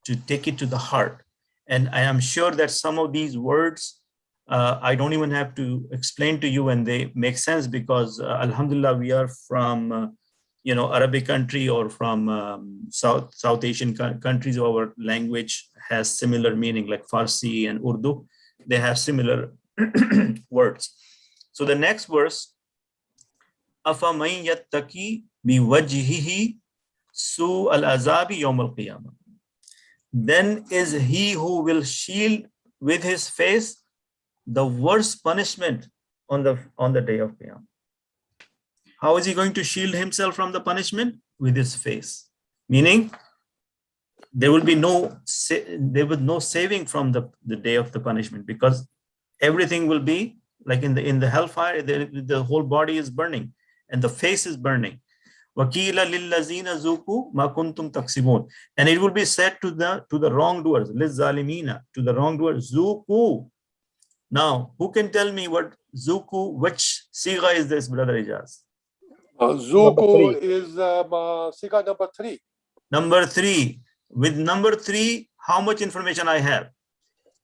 to take it to the heart. And I am sure that some of these words, I don't even have to explain to you, and they make sense, because alhamdulillah, we are from Arabic country, or from South Asian countries. Our language has similar meaning, like Farsi and Urdu. They have similar words. So the next verse, أَفَمَنْ يَتَّقِي بِوَجْهِهِ سُوءَ الْعَذَابِ يَوْمَ الْقِيَامَةِ. then is he who will shield with his face the worst punishment on the day of Qiyamah. How is he going to shield himself from the punishment? With his face. Meaning, there will be no saving from the day of the punishment, because everything will be like in the hellfire. The whole body is burning and the face is burning. وَقِيلَ لِلَّذِينَ ذُوقُوا مَا كُنْتُمْ تَكْسِبُونَ. And it will be said to the wrongdoers, لِلظَّالِمِينَ, to the wrongdoers, ذُوقُوا. Now, who can tell me what ذُوقُوا, which sigha is this, Brother Ijaz? Zuku is Siga number 3. Number 3. With number 3, how much information I have?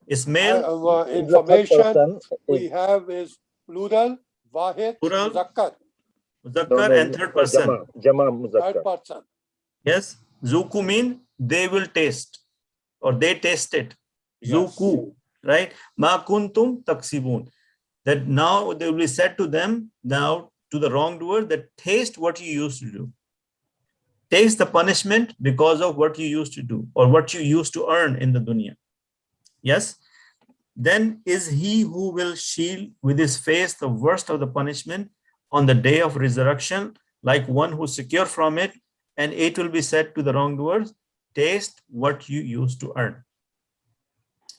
Ismail? Information we have is plural, wahid, muzakkar. Muzakkar and third person. Jama muzakkar. Third person. Yes. Zuku mean they will taste or they tasted. Yes. Zuku, right? Ma kuntum taksibun. That now they will be said to them, now to the wrongdoer, that taste what you used to do. Taste the punishment because of what you used to do or what you used to earn in the dunya. Yes. Then is he who will shield with his face the worst of the punishment on the day of resurrection, like one who is secure from it, and it will be said to the wrongdoers, taste what you used to earn.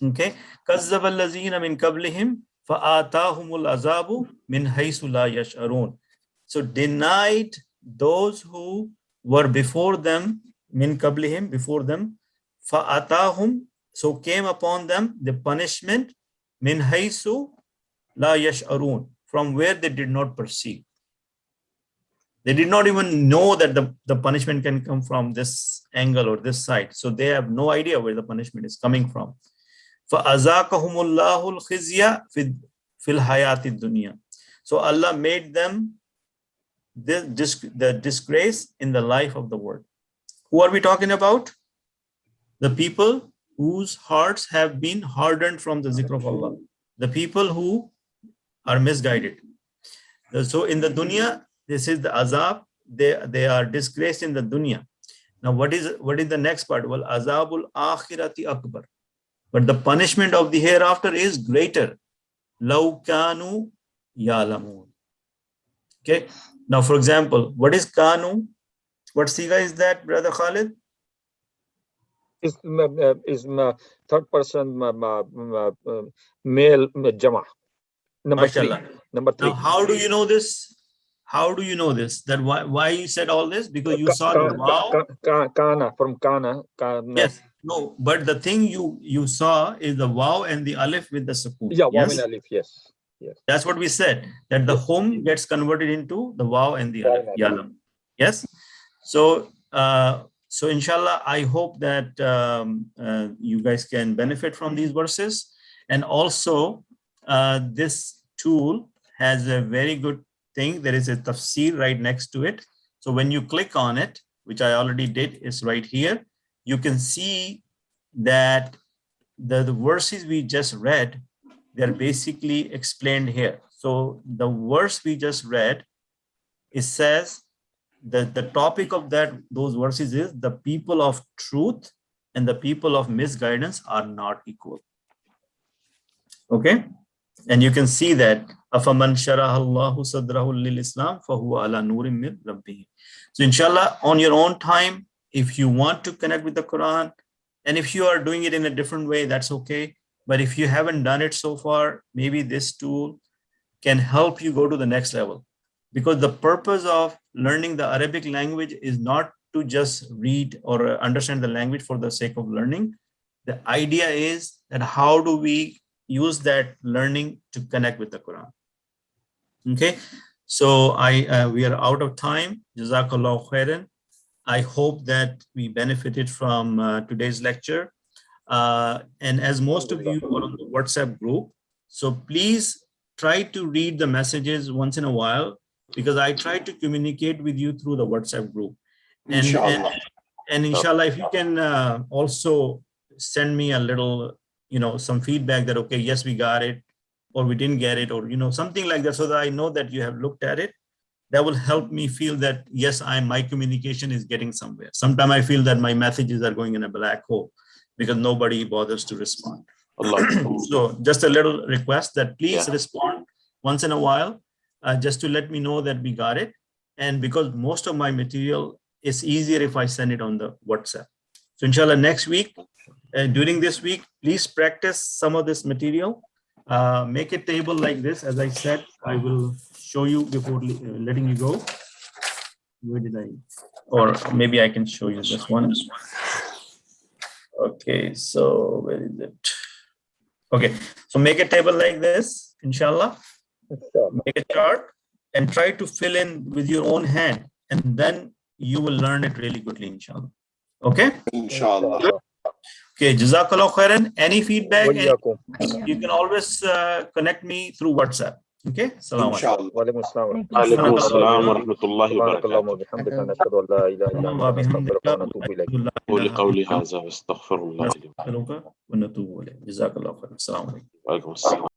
Okay. كَذَّبَ الَّذِينَ مِنْ قَبْلِهِمْ فَآتَاهُمُ الْعَذَابُ مِنْ حَيْثُ لَا يَشْعُرُونَ. So denied those who were before them, min qablihim, before them, fa'atahum, so came upon them the punishment, min haysu la yash'arun, from where they did not perceive. They did not even know that the punishment can come from this angle or this side. So they have no idea where the punishment is coming from. فَأَذَاقَهُمُ اللَّهُ الْخِزْيَ فِي الْحَيَاةِ الدُّنْيَا. So Allah made them the disgrace in the life of the world. Who are we talking about? The people whose hearts have been hardened from the zikr of Allah. The people who are misguided. So in the dunya, this is the azab. They are disgraced in the dunya. Now what is the next part? Well, azabul akhirati akbar. But the punishment of the hereafter is greater. Law kanu ya'lamun. Okay. Now, for example, what is kanu? What siga is that, Brother Khalid? Is third person male jama. Number 3. Number 3. Now, how do you know this? How do you know this? That why you said all this? Because you saw the wow. Kana, from kana. Yes. No, but the thing you saw is the wow and the alif with the sukoon. Yeah, wow yes? and alif, yes. Yes. That's what we said, that the hum gets converted into the wow and the alif. Yalam. Yes. So, so inshallah, I hope that you guys can benefit from these verses. And also, this tool has a very good thing. There is a tafsir right next to it. So when you click on it, which I already did, is right here, you can see that the verses we just read, they're basically explained here. So the verse we just read, it says that the topic of those verses is the people of truth and the people of misguidance are not equal. Okay. And you can see that أَفَمَنْ شَرَحَ اللَّهُ صَدْرَهُ لِلْإِسْلَامِ فَهُوَ عَلَى نُورٍ مِّن رَبِّهِ. So inshallah, on your own time, if you want to connect with the Quran, and if you are doing it in a different way, that's okay. But if you haven't done it so far, maybe this tool can help you go to the next level. Because the purpose of learning the Arabic language is not to just read or understand the language for the sake of learning. The idea is that how do we use that learning to connect with the Quran? Okay, so we are out of time. Jazakallah khairan. I hope that we benefited from today's lecture. And as most of you are on the WhatsApp group, so please try to read the messages once in a while, because I try to communicate with you through the WhatsApp group. And inshallah, if you can also send me a little, some feedback that, okay, yes, we got it, or we didn't get it, or, something like that, so that I know that you have looked at it. That will help me feel that, yes, my communication is getting somewhere. Sometimes I feel that my messages are going in a black hole. because nobody bothers to respond. So just a little request that please respond once in a while, just to let me know that we got it. And because most of my material is easier if I send it on the WhatsApp. So inshallah, next week, during this week, please practice some of this material. Make a table like this. As I said, I will show you before letting you go. Where did I? Or maybe I can show you this one. Okay, so where is it? Okay, so make a table like this, inshallah. Make a chart and try to fill in with your own hand, and then you will learn it really goodly, inshallah. Okay? Inshallah. Okay, Jazakallah khairan. Any feedback? You can always connect me through WhatsApp. Okay? Assalamu alaikum. وعليكم السلام Alaikum assalam wa rahmatullahi wa سبحانك اللهم barakatuh. وبحمدك نشهد ان لا اله الا انت نستغفرك ونتوب اليك. قولي قولي هذا واستغفر الله لي ونتوب إليه. جزاك الله خير. السلام عليكم. وعليكم السلام.